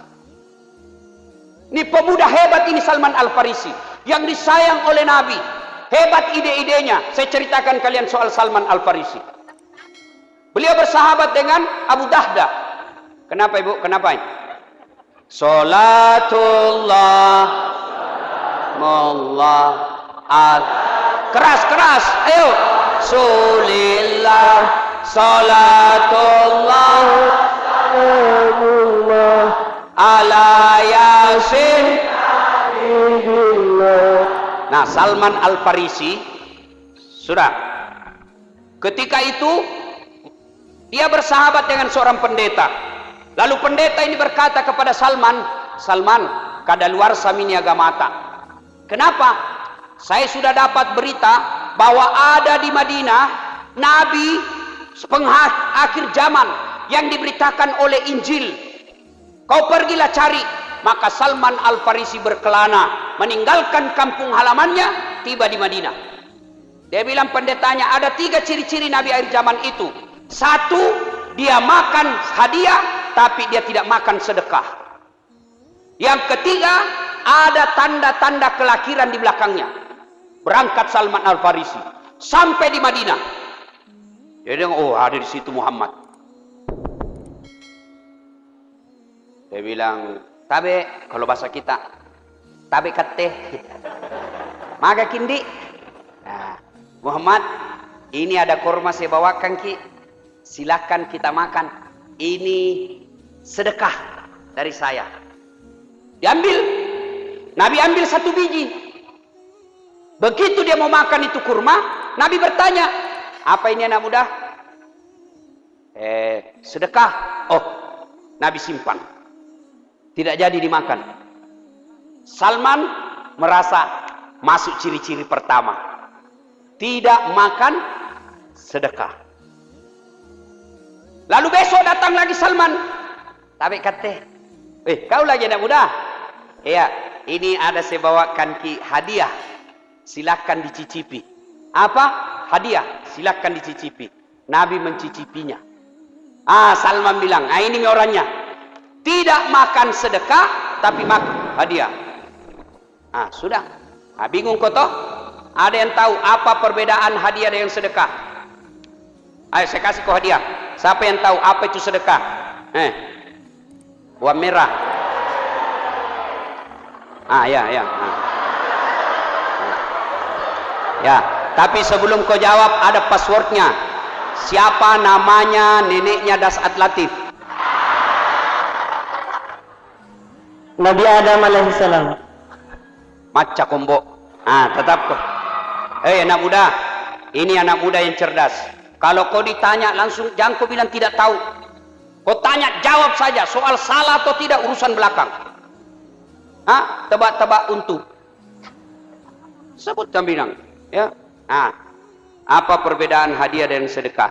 Ini pemuda hebat ini Salman Al-Farisi, yang disayang oleh Nabi, hebat ide-idenya. Saya ceritakan kalian soal Salman Al-Farisi. Beliau bersahabat dengan Abu Dahda. Kenapa ibu? Kenapa? Salatullah Allah keras, ayo. Sulillah salatullah ala yasin. Nah, Salman Al-Farisi sudah ketika itu dia bersahabat dengan seorang pendeta. Lalu pendeta ini berkata kepada Salman, kadaluarsa miniaga mata. Kenapa? Saya sudah dapat berita bahwa ada di Madinah Nabi akhir zaman yang diberitakan oleh Injil. Kau pergilah cari. Maka Salman Al-Farisi berkelana, meninggalkan kampung halamannya, tiba di Madinah. Dia bilang pendetanya, ada 3 ciri-ciri Nabi akhir zaman itu. 1, dia makan hadiah, tapi dia tidak makan sedekah. Yang ketiga, ada tanda-tanda kelakiran di belakangnya. Berangkat Salman Al-Farisi sampai di Madinah. Dia bilang, oh ada di situ Muhammad. Dia bilang, tabe, kalau bahasa kita, tabe kate, maga kindi. Nah, Muhammad, ini ada kurma saya bawakan ki, silakan kita makan. Ini sedekah dari saya. Diambil, Nabi ambil 1 biji. Begitu dia mau makan itu kurma, Nabi bertanya, apa ini anak muda? Sedekah. Oh, Nabi simpan. Tidak jadi dimakan. Salman merasa masuk ciri-ciri pertama. Tidak makan sedekah. Lalu besok datang lagi Salman. Tapi kata, kau lagi anak muda? Iya, ini ada saya bawakan ki hadiah. Silakan dicicipi. Apa? Hadiah. Silakan dicicipi. Nabi mencicipinya. Salman bilang, ini orangnya. Tidak makan sedekah, tapi makan hadiah. Sudah. Bingung kau toh? Ada yang tahu apa perbedaan hadiah dengan sedekah? Ayo saya kasih kau hadiah. Siapa yang tahu apa itu sedekah? Buah merah. Ya, tapi sebelum kau jawab ada passwordnya. Siapa namanya neneknya Dasat Latif? Nabi Adam alaihissalam. Maca kombo. Tetap kau. Anak muda. Ini anak muda yang cerdas. Kalau kau ditanya langsung jangan kau bilang tidak tahu. Kau tanya jawab saja. Soal salah atau tidak urusan belakang. Tebak-tebak untung. Sebutkan bilang. Ya. Apa perbedaan hadiah dan sedekah?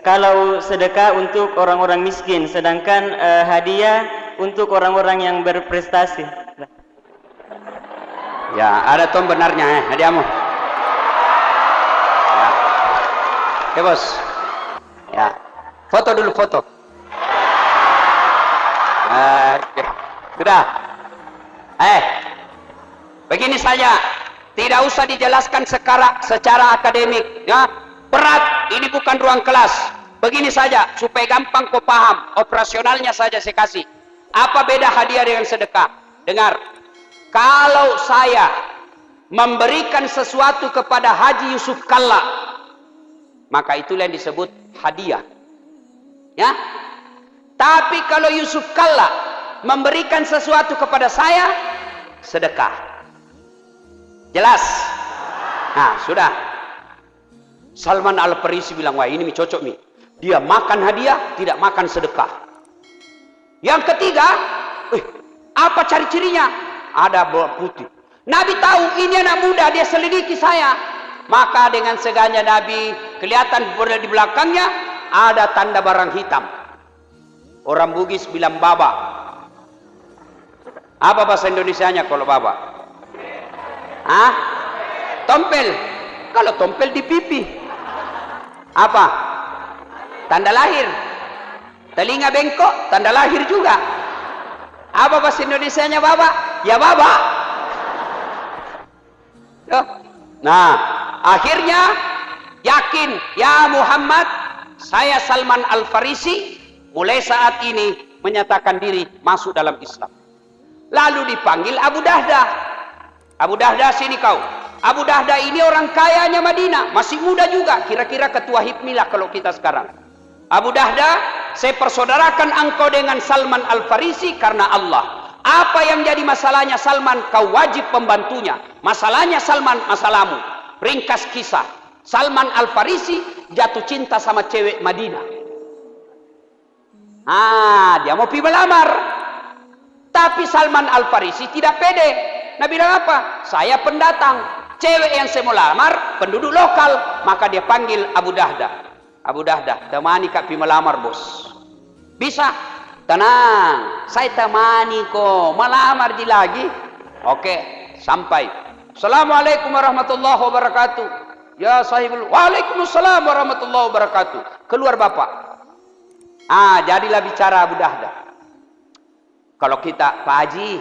Kalau sedekah untuk orang-orang miskin, sedangkan hadiah untuk orang-orang yang berprestasi. Ya, ada tuh benarnya hadiahmu. Ya. Oke, bos. Ya. Foto dulu, foto. Sudah. Begini saja. Tidak usah dijelaskan secara akademik, ya. Berat, ini bukan ruang kelas. Begini saja, supaya gampang kau paham. Operasionalnya saja saya kasih. Apa beda hadiah dengan sedekah? Dengar. Kalau saya memberikan sesuatu kepada Haji Yusuf Kalla, maka itulah yang disebut hadiah. Ya. Tapi kalau Yusuf Kalla memberikan sesuatu kepada saya, sedekah. Jelas? Nah, sudah. Salman Al-Farisi bilang, wah ini cocok nih. Dia makan hadiah, tidak makan sedekah. Yang ketiga, apa ciri-cirinya? Ada bawang putih. Nabi tahu ini anak muda, dia selidiki saya. Maka dengan segannya Nabi, kelihatan di belakangnya ada tanda barang hitam. Orang Bugis bilang baba. Apa bahasa Indonesianya kalau baba? Hah? Tompel. Kalau tompel di pipi. Apa? Tanda lahir. Telinga bengkok, tanda lahir juga. Apa bahasa Indonesianya baba? Ya baba. Nah, akhirnya yakin, ya Muhammad, saya Salman Al-Farisi mulai saat ini menyatakan diri masuk dalam Islam. Lalu dipanggil Abu Dahdah. Abu Dahdah, sini kau. Abu Dahdah ini orang kayanya Madinah, masih muda juga, kira-kira ketua HIPMI lah kalau kita sekarang. Abu Dahdah, saya persaudarakan engkau dengan Salman Al-Farisi karena Allah. Apa yang jadi masalahnya Salman, kau wajib membantunya. Masalahnya Salman, masalahmu. Ringkas kisah, Salman Al-Farisi jatuh cinta sama cewek Madinah. Dia mau pergi melamar. Tapi Salman Al-Farisi tidak pede. Nabi bilang apa? Saya pendatang. Cewek yang saya mau lamar, penduduk lokal. Maka dia panggil Abu Dahdah. Abu Dahdah, temani kak pergi melamar bos. Bisa? Tenang, saya temani kok. Melamar di lagi. Oke, sampai. Assalamualaikum warahmatullahi wabarakatuh. Ya sahibul. Waalaikumsalam warahmatullahi wabarakatuh. Keluar bapak. Jadilah bicara Abu Dahdah. Kalau kita, Pak Haji,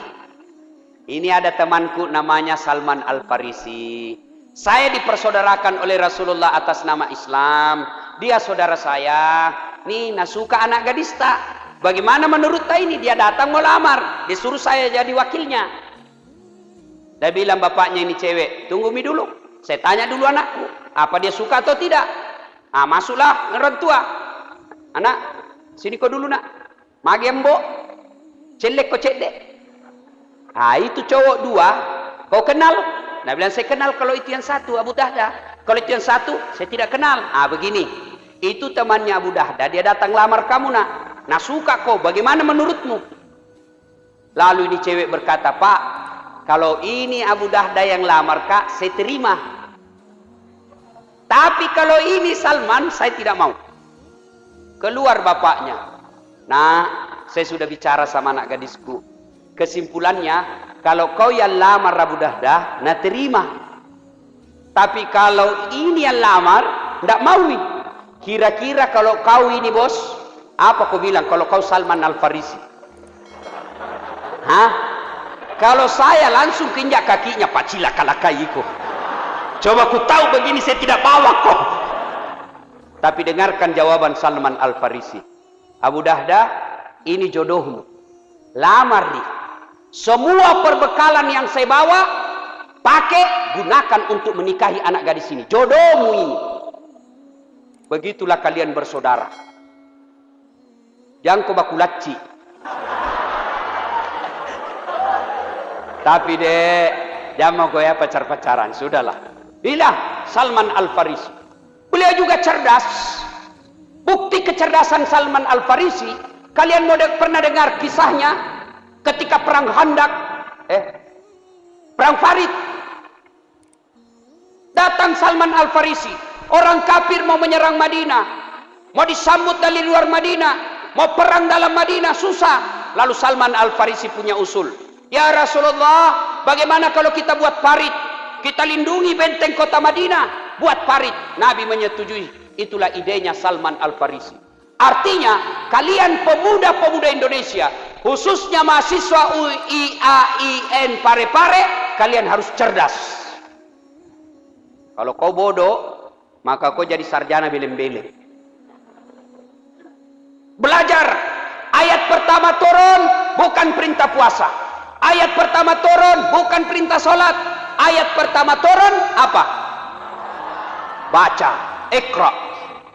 ini ada temanku namanya Salman Al-Farisi. Saya dipersaudarakan oleh Rasulullah atas nama Islam. Dia saudara saya. Nih, nasuka anak gadis tak? Bagaimana menurut tak ini? Dia datang mau lamar. Dia suruh saya jadi wakilnya. Dia bilang bapaknya ini cewek. Tunggu mi dulu. Saya tanya dulu anakku. Apa dia suka atau tidak? Masuklah orang tua. Anak, sini kau dulu nak. Magi embo. Celek kau cedek. Itu cowok dua. Kau kenal? Nah bilang saya kenal kalau itu yang satu Abu Dahdah. Kalau itu yang satu saya tidak kenal. Begini. Itu temannya Abu Dahdah. Dia datang lamar kamu nak. Nah suka kau. Bagaimana menurutmu? Lalu ini cewek berkata, Pak, kalau ini Abu Dahdah yang lamar kak, saya terima. Tapi kalau ini Salman, saya tidak mau. Keluar bapaknya. Nah, saya sudah bicara sama anak gadisku. Kesimpulannya, kalau kau yang lamar Abu Dahdah, nah terima. Tapi kalau ini yang lamar, tidak mau. Kira-kira kalau kau ini bos, apa kau bilang kalau kau Salman Al-Farisi? Kalau saya langsung kinjak kakinya, Pak cilaka-lakai kok. Coba ku tahu begini saya tidak bawa kok. Tapi dengarkan jawaban Salman Al-Farisi. Abu Dahdah, ini jodohmu. Lamar nih. Semua perbekalan yang saya bawa, pakai, gunakan untuk menikahi anak gadis ini. Jodohmu ini. Begitulah kalian bersaudara. Jangan kau baku laci. Tapi dek, jangan mau goya pacar-pacaran. Sudahlah. Bila Salman Al-Farisi. Beliau juga cerdas. Bukti kecerdasan Salman Al-Farisi. Kalian pernah dengar kisahnya ketika perang Khandaq, perang Farid. Datang Salman Al-Farisi. Orang kafir mau menyerang Madinah. Mau disambut dari luar Madinah. Mau perang dalam Madinah, susah. Lalu Salman Al-Farisi punya usul. Ya Rasulullah, bagaimana kalau kita buat parit? Kita lindungi benteng kota Madinah. Buat parit. Nabi menyetujui. Itulah idenya Salman Al-Farisi. Artinya, kalian pemuda-pemuda Indonesia, khususnya mahasiswa UIAIN Parepare, kalian harus cerdas. Kalau kau bodoh, maka kau jadi sarjana belem-belem. Belajar. Ayat pertama turun, bukan perintah puasa. Ayat pertama turun, bukan perintah sholat. Ayat pertama turun, apa? Baca, ikra.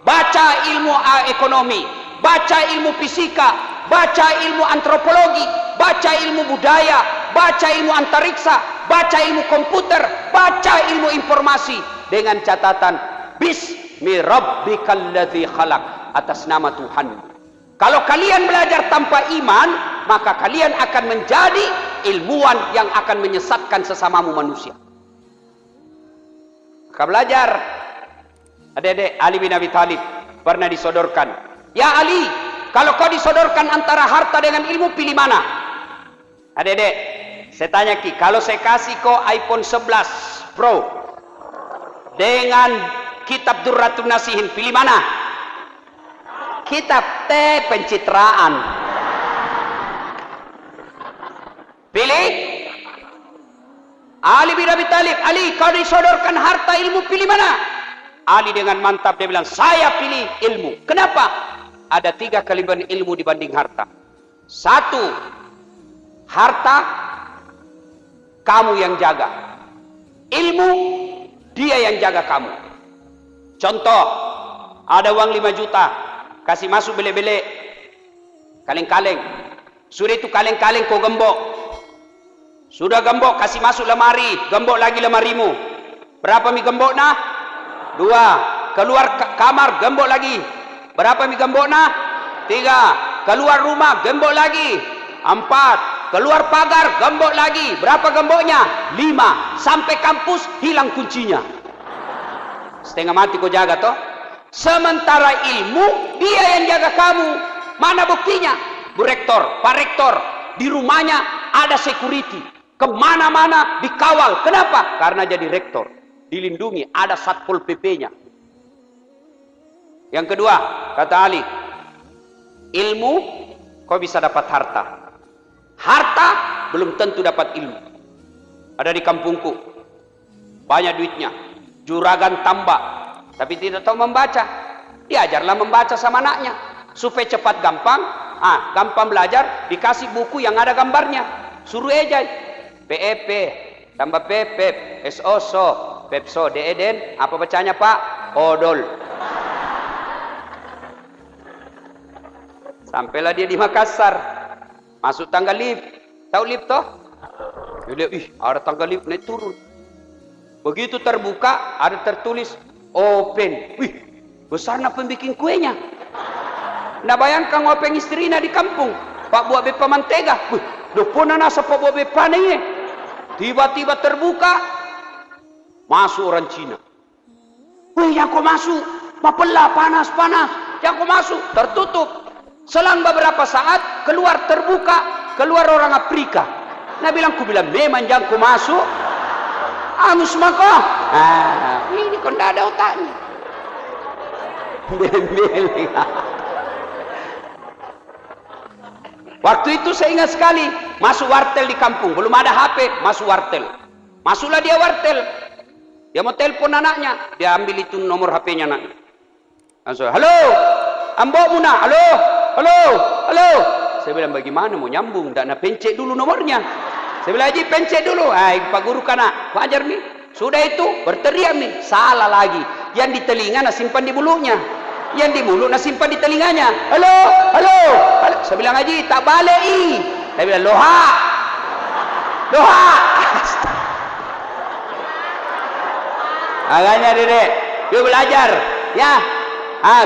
Baca ilmu ekonomi, baca ilmu fisika, baca ilmu antropologi, baca ilmu budaya, baca ilmu antariksa, baca ilmu komputer, baca ilmu informasi dengan catatan Bismi rabbikal ladzi khalaq, atas nama Tuhan. Kalau kalian belajar tanpa iman, maka kalian akan menjadi ilmuwan yang akan menyesatkan sesamamu manusia. Maka belajar. Adik-adik, Ali bin Abi Thalib pernah disodorkan, ya Ali, kalau kau disodorkan antara harta dengan ilmu, pilih mana? Adik-adik, saya tanya Ki, kalau saya kasih kau iPhone 11 Pro dengan kitab Durratun Nasihin, pilih mana? Kitab pencitraan. Pilih Ali bin Abi Thalib. Ali, kau disodorkan harta ilmu, pilih mana? Ali dengan mantap dia bilang, saya pilih ilmu. Kenapa? Ada 3 kelebihan ilmu dibanding harta. 1, harta kamu yang jaga, ilmu dia yang jaga kamu. Contoh, ada uang 5 juta, kasih masuk bele-bele, kaleng-kaleng. Sudah itu kaleng-kaleng kau gembok. Sudah gembok, kasih masuk lemari, gembok lagi lemarimu. Berapa mi gembok nah? 2. Keluar kamar, gembok lagi. Berapa mi gembok nah? 3. Keluar rumah, gembok lagi. 4. Keluar pagar, gembok lagi. Berapa gemboknya? 5. Sampai kampus, hilang kuncinya. Setengah mati kau jaga toh. Sementara ilmu, dia yang jaga kamu. Mana buktinya? Bu Rektor, Pak Rektor, di rumahnya ada security. Kemana-mana dikawal. Kenapa? Karena jadi rektor, dilindungi, ada Satpol PP-nya. Yang kedua, kata Ali, ilmu kau bisa dapat harta. Harta belum tentu dapat ilmu. Ada di kampungku, banyak duitnya, juragan tambak, tapi tidak tahu membaca. Diajarlah membaca sama anaknya, supaya cepat gampang. Gampang belajar, dikasih buku yang ada gambarnya, suruh ejai. PEP tambah PEP, SOSO, PEPSO, DEDEN, apa bacanya Pak? Odol. Sampailah dia di Makassar, masuk tangga lift. Tahu lift toh? Dia lihat, ada tangga lift naik turun. Begitu terbuka, ada tertulis open. Besarnya pembikin kuenya. Nah bayangkan ngopeng istrinya di kampung, Pak buat bepa mantega. Dopona nasa Pak buat bepa nih. Tiba-tiba terbuka, masuk orang Cina. Yang kau masuk, mapelah panas. Yang kau masuk, tertutup. Selang beberapa saat, keluar terbuka, keluar orang Afrika. Nah ku bilang, memang jangan kau masuk. Angus maka. Ini kau tidak ada otaknya. Waktu itu saya ingat sekali, masuk wartel di kampung, belum ada HP, masuk wartel. Masuklah dia wartel, dia mau telepon anaknya, dia ambil itu nomor HP-nya anaknya. Langsung, halo, Ambok Muna, halo. Saya bilang, bagaimana mau nyambung? Tak nak pencet dulu nomornya. Saya bilang, Haji pencet dulu. Pak Guru kana, Pak ajar nih. Sudah itu, berteriak nih, salah lagi. Yang di telinga nak simpan di mulutnya. Yang di mulut nak simpan di telinganya. Halo. Saya bilang, Haji tak balik Saya bilang, loha. Makanya dedek, yuk belajar ya.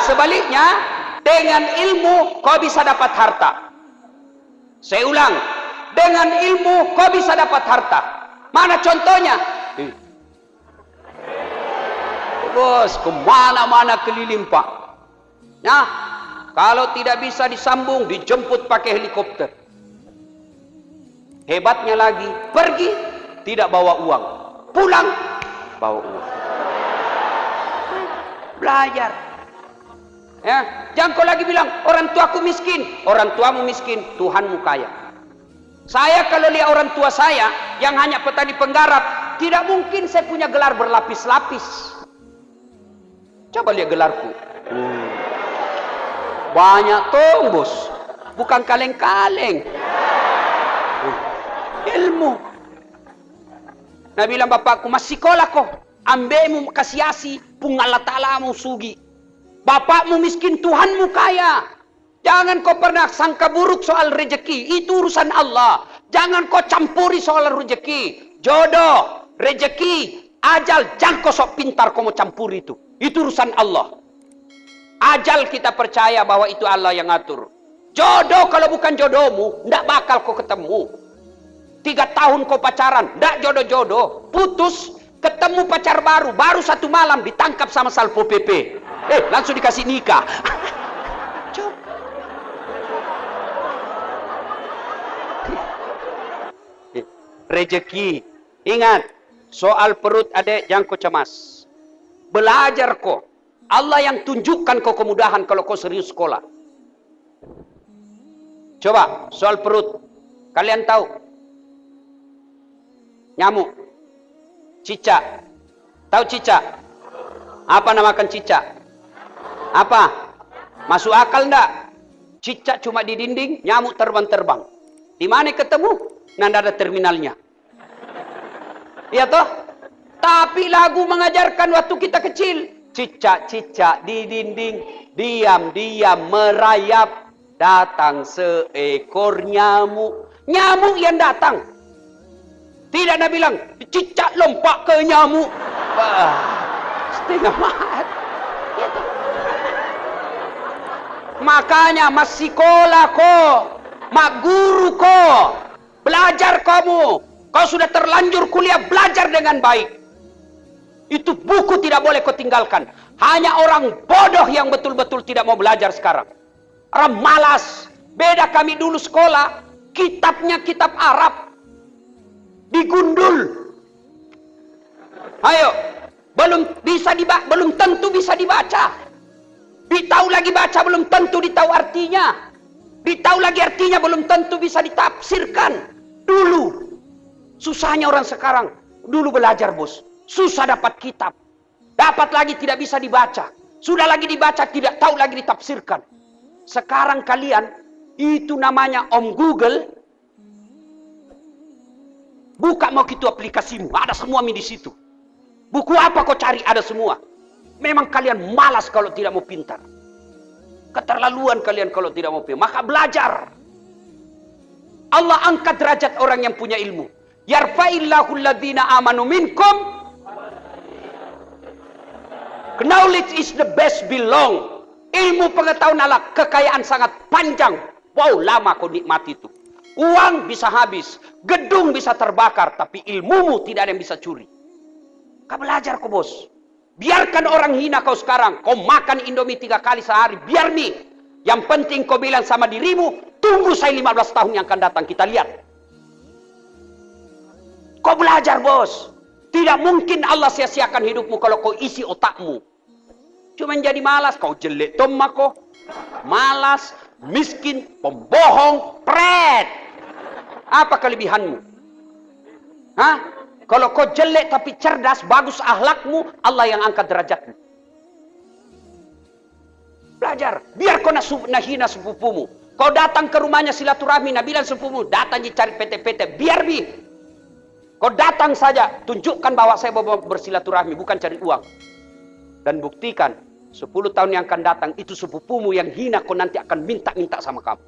Sebaliknya, dengan ilmu kau bisa dapat harta. Saya ulang, dengan ilmu kau bisa dapat harta. Mana contohnya? Bos, kemana-mana keliling Pak. Nah, kalau tidak bisa disambung, dijemput pakai helikopter. Hebatnya lagi, pergi tidak bawa uang, pulang bawa uang. Belajar. Ya, jangan kau lagi bilang orang tuaku miskin. Orang tuamu miskin, Tuhanmu kaya. Saya kalau lihat orang tua saya yang hanya petani penggarap, tidak mungkin saya punya gelar berlapis-lapis. Coba lihat gelarku. Banyak tombos, bukan kaleng-kaleng. Ilmu. Nah bilang bapakku, masih sekolah kok, ambemu kasiasi, pungalah ta'alamu sugi. Bapakmu miskin, Tuhanmu kaya. Jangan kau pernah sangka buruk soal rezeki, itu urusan Allah. Jangan kau campuri soal rezeki. jodoh, rezeki, ajal, jangan kau sok pintar kau mau campur itu. Itu urusan Allah. Ajal kita percaya bahwa itu Allah yang ngatur. Jodoh kalau bukan jodohmu, ndak bakal kau ketemu. 3 tahun kau pacaran, ndak jodoh-jodoh, putus, ketemu pacar baru 1 malam ditangkap sama Salpo PP. Langsung dikasih nikah. Rezeki. Ingat, soal perut adek jangan kau cemas. Belajar kau. Allah yang tunjukkan kau kemudahan kalau kau serius sekolah. Coba, soal perut. Kalian tahu? Nyamuk. Cicak. Tahu cicak? Apa namakan cicak? Apa? Masuk akal enggak? Cicak cuma di dinding, nyamuk terbang-terbang. Di mana ketemu? Nanda ada terminalnya. Iya toh? Tapi lagu mengajarkan waktu kita kecil. Cicak-cicak di dinding, diam-diam merayap. Datang seekor nyamuk. Nyamuk yang datang. Tidak Nabi bilang, cicak lompat ke nyamuk. Setengah mati. Makanya mas sekolah kau, mak guru kau, belajar kamu. Kau sudah terlanjur kuliah, belajar dengan baik. Itu buku tidak boleh kau tinggalkan. Hanya orang bodoh yang betul-betul tidak mau belajar sekarang. Orang malas. Beda kami dulu sekolah, kitabnya kitab Arab. Digundul. Ayo, belum tentu bisa dibaca. Ditahu lagi baca belum tentu ditahu artinya. Ditahu lagi artinya belum tentu bisa ditafsirkan. Dulu susahnya orang sekarang. Dulu belajar bos, susah dapat kitab. Dapat lagi tidak bisa dibaca. Sudah lagi dibaca tidak tahu lagi ditafsirkan. Sekarang kalian itu namanya Om Google. Buka mau gitu aplikasimu, ada semua di situ. Buku apa kau cari ada semua. Memang kalian malas kalau tidak mau pintar. Keterlaluan kalian kalau tidak mau pintar. Maka belajar. Allah angkat derajat orang yang punya ilmu. Yarfa'illahu alladhina amanu minkum. Knowledge is the best belong. Ilmu pengetahuan adalah kekayaan sangat panjang. Wow, lama kau nikmati itu. Uang bisa habis, gedung bisa terbakar, tapi ilmumu tidak ada yang bisa curi. Kau belajar kau bos. Biarkan orang hina kau sekarang. Kau makan Indomie 3 kali sehari. Biar nih. Yang penting kau bilang sama dirimu, tunggu saya 15 tahun yang akan datang. Kita lihat. Kau belajar bos. Tidak mungkin Allah sia-siakan hidupmu kalau kau isi otakmu. Cuma jadi malas. Kau jelek tomah kau. Malas, miskin, pembohong, pret. Apa kelebihanmu? Hah? Kalau kau jelek tapi cerdas, bagus akhlakmu, Allah yang angkat derajatmu. Belajar. Biar kau nahina sepupumu. Kau datang ke rumahnya silaturahmi, bilang sepupumu, datang cari PT-PT. Biar bi. Kau datang saja, tunjukkan bahwa saya mau bersilaturahmi, bukan cari uang. Dan buktikan, 10 tahun yang akan datang, itu sepupumu yang hina, kau nanti akan minta-minta sama kamu.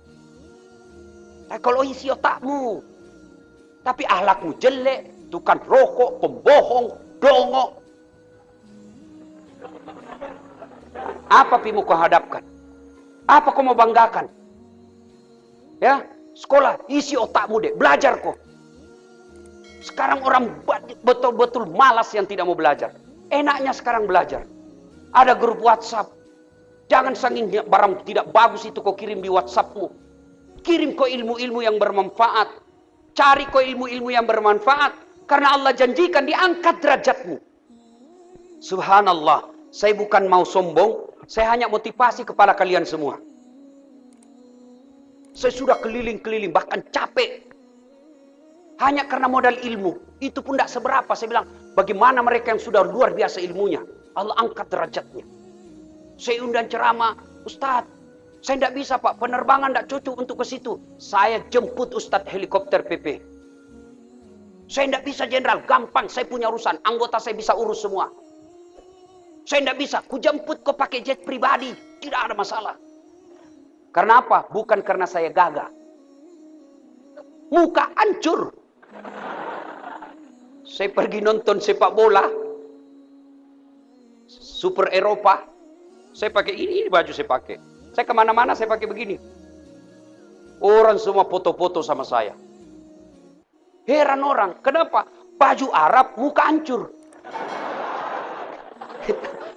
Nah, kalau isi otakmu, tapi akhlakmu jelek, tukang rokok, pembohong, dongok. Apa pimu kau hadapkan? Apa kau mau banggakan? Ya, sekolah, isi otakmu deh, belajar kau. Sekarang orang betul-betul malas yang tidak mau belajar. Enaknya sekarang belajar. Ada grup WhatsApp. Jangan saking barang tidak bagus itu kau kirim di WhatsAppmu. Kirim kau ilmu-ilmu yang bermanfaat. Cari kau ilmu-ilmu yang bermanfaat. Karena Allah janjikan diangkat derajatmu. Subhanallah. Saya bukan mau sombong. Saya hanya motivasi kepada kalian semua. Saya sudah keliling-keliling. Bahkan capek. Hanya karena modal ilmu. Itu pun tidak seberapa. Saya bilang, bagaimana mereka yang sudah luar biasa ilmunya. Allah angkat derajatnya. Saya undang ceramah. Ustadz, saya tidak bisa pak. Penerbangan tidak cocok untuk ke situ. Saya jemput Ustadz helikopter PP. Saya tidak bisa jenderal. Gampang. Saya punya urusan. Anggota saya bisa urus semua. Saya tidak bisa. Ku jemput kau pakai jet pribadi. Tidak ada masalah. Karena apa? Bukan karena saya gagah. Muka hancur. Saya pergi nonton sepak bola. Super Eropa. Saya pakai ini baju saya pakai. Saya kemana-mana saya pakai begini. Orang semua foto-foto sama saya. Heran orang, kenapa? Baju Arab, muka hancur.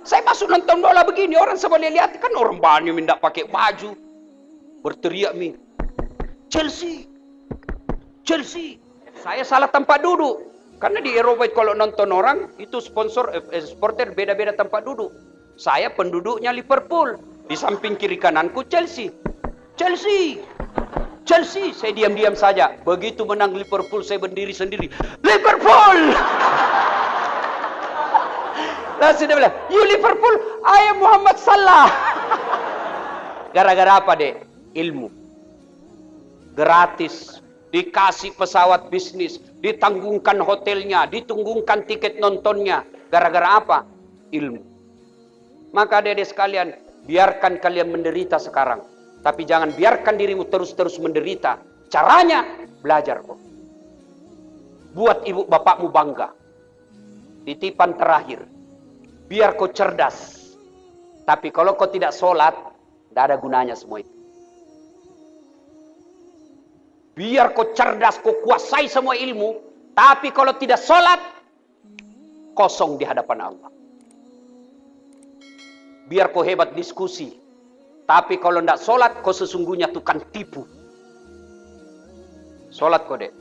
Saya masuk nonton bola begini, orang semua lihat kan orang banyak minta pakai baju. Berteriak mi, Chelsea, Chelsea. Saya salah tempat duduk. Karena di Eropa kalau nonton orang, itu supporter beda-beda tempat duduk. Saya penduduknya Liverpool. Di samping kiri kananku Chelsea. Chelsea. Chelsea. Saya diam-diam saja. Begitu menang Liverpool, saya berdiri sendiri. Liverpool! Langsung dia bilang, you Liverpool, I am Muhammad Salah. Gara-gara apa, Dek? Ilmu. Gratis. Dikasih pesawat bisnis. Ditanggungkan hotelnya. Ditunggungkan tiket nontonnya. Gara-gara apa? Ilmu. Maka adik-adik sekalian, biarkan kalian menderita sekarang. Tapi jangan biarkan dirimu terus-terus menderita. Caranya, belajar kok. Buat ibu bapakmu bangga. Titipan terakhir. Biar kau cerdas. Tapi kalau kau tidak sholat, tidak ada gunanya semua itu. Biar kau cerdas, kau kuasai semua ilmu. Tapi kalau tidak sholat, kosong di hadapan Allah. Biar kau hebat diskusi. Tapi kalau tidak sholat, kau sesungguhnya tukang tipu. Sholat kau dek.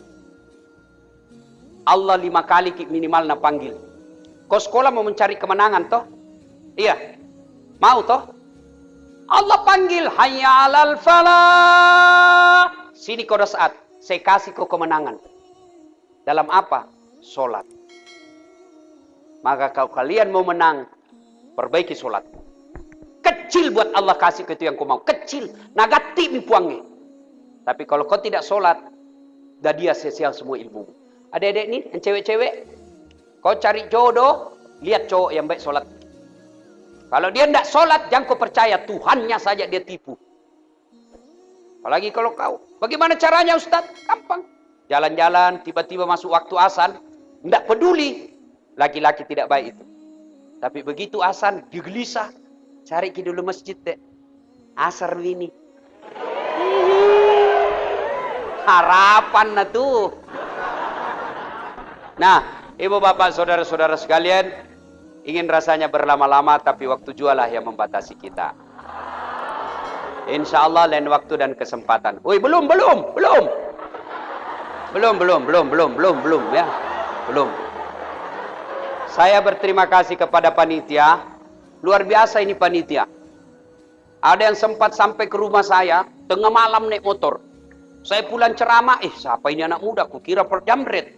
Allah 5 kali minimal na panggil. Kau sekolah mau mencari kemenangan toh? Iya. Mau toh? Allah panggil. Hayya alal falah. Sini kau saat. Saya kasih kau kemenangan. Dalam apa? Sholat. Maka kalau kalian mau menang, perbaiki sholat. Kecil buat Allah kasih ke itu yang kau mau. Kecil. Nagati mimpuangnya. Tapi kalau kau tidak sholat, dah dia sia-sia semua ilmu. Adik-adik nih, yang cewek-cewek. Kau cari jodoh, lihat cowok yang baik sholat. Kalau dia tidak sholat, jangan kau percaya. Tuhannya saja dia tipu. Apalagi kalau kau. Bagaimana caranya Ustaz? Gampang. Jalan-jalan, tiba-tiba masuk waktu azan. Tidak peduli. Laki-laki tidak baik itu. Tapi begitu azan, digelisah. Cari ke dulu masjid dek. Asar ini. Harapan na tuh. Nah, ibu bapak saudara-saudara sekalian. Ingin rasanya berlama-lama tapi waktu jualah yang membatasi kita. Insya Allah lain waktu dan kesempatan. Woi, belum ya. Belum. Saya berterima kasih kepada panitia. Luar biasa ini panitia. Ada yang sempat sampai ke rumah saya, tengah malam naik motor. Saya pulang ceramah, siapa ini anak muda? Kukira perjamret.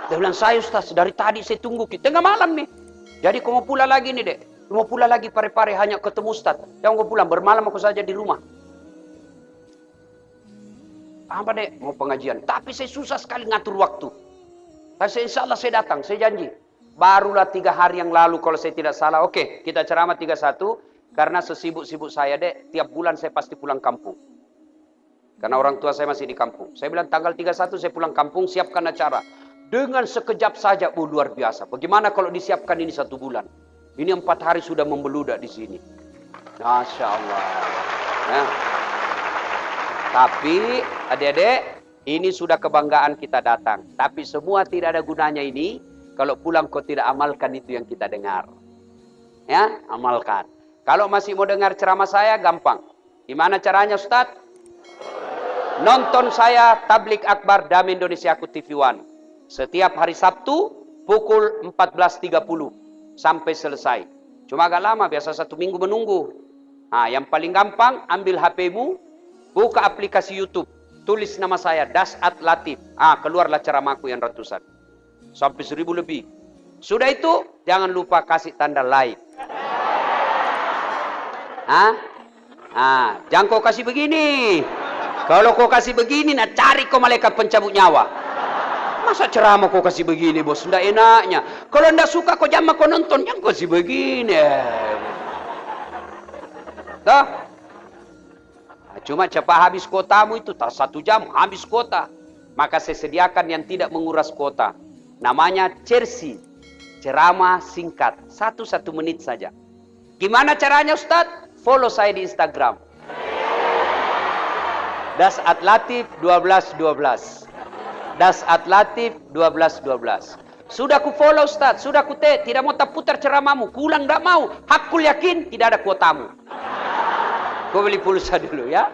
Dia bilang, saya Ustaz, dari tadi saya tunggu. Tengah malam nih. Jadi kau mau pulang lagi nih dek. Mau pulang lagi pare-pare hanya ketemu Ustaz. Jangan kau pulang, bermalam aku saja di rumah. Apa dek? Mau pengajian. Tapi saya susah sekali ngatur waktu. Tapi insya Allah saya datang, saya janji. Barulah 3 hari yang lalu kalau saya tidak salah. Oke, kita ceramah 31. Karena sesibuk-sibuk saya dek, tiap bulan saya pasti pulang kampung. Karena orang tua saya masih di kampung. Saya bilang tanggal 31 saya pulang kampung, siapkan acara. Dengan sekejap saja, luar biasa. Bagaimana kalau disiapkan ini 1 bulan? Ini 4 hari sudah membeludak di sini. Masya Allah. Nah. Tapi adik-adik, ini sudah kebanggaan kita datang. Tapi semua tidak ada gunanya ini. Kalau pulang kau tidak amalkan itu yang kita dengar. Ya, amalkan. Kalau masih mau dengar ceramah saya, gampang. Gimana caranya Ustaz? Nonton saya Tablik Akbar Damai Indonesiaku TV One. Setiap hari Sabtu, pukul 14.30. Sampai selesai. Cuma agak lama, biasa 1 minggu menunggu. Nah, yang paling gampang, ambil HP-mu, buka aplikasi YouTube. Tulis nama saya, Dasat Latif. Keluarlah ceramahku yang ratusan. Sampai 1000 lebih. Sudah itu, jangan lupa kasih tanda like. Jangan kau kasih begini. Kalau kau kasih begini, cari kau malaikat pencabut nyawa. Masa ceramah kau kasih begini, bos? Nggak enaknya. Kalau nggak suka kau jangan kau nonton, jangan kau kasih begini. Dah. Cuma cepat habis kotamu itu, 1 jam habis kota. Maka saya sediakan yang tidak menguras kota. Namanya Cersi. Ceramah singkat. 1 menit saja. Gimana caranya Ustadz? Follow saya di Instagram. Das Atlatif 1212. Das Atlatif 1212. Sudah ku follow Ustaz, sudah ku tidak mau tak putar ceramahmu, kulang tak mau. Hakul yakin tidak ada kuotamu. Kau beli pulsa dulu ya.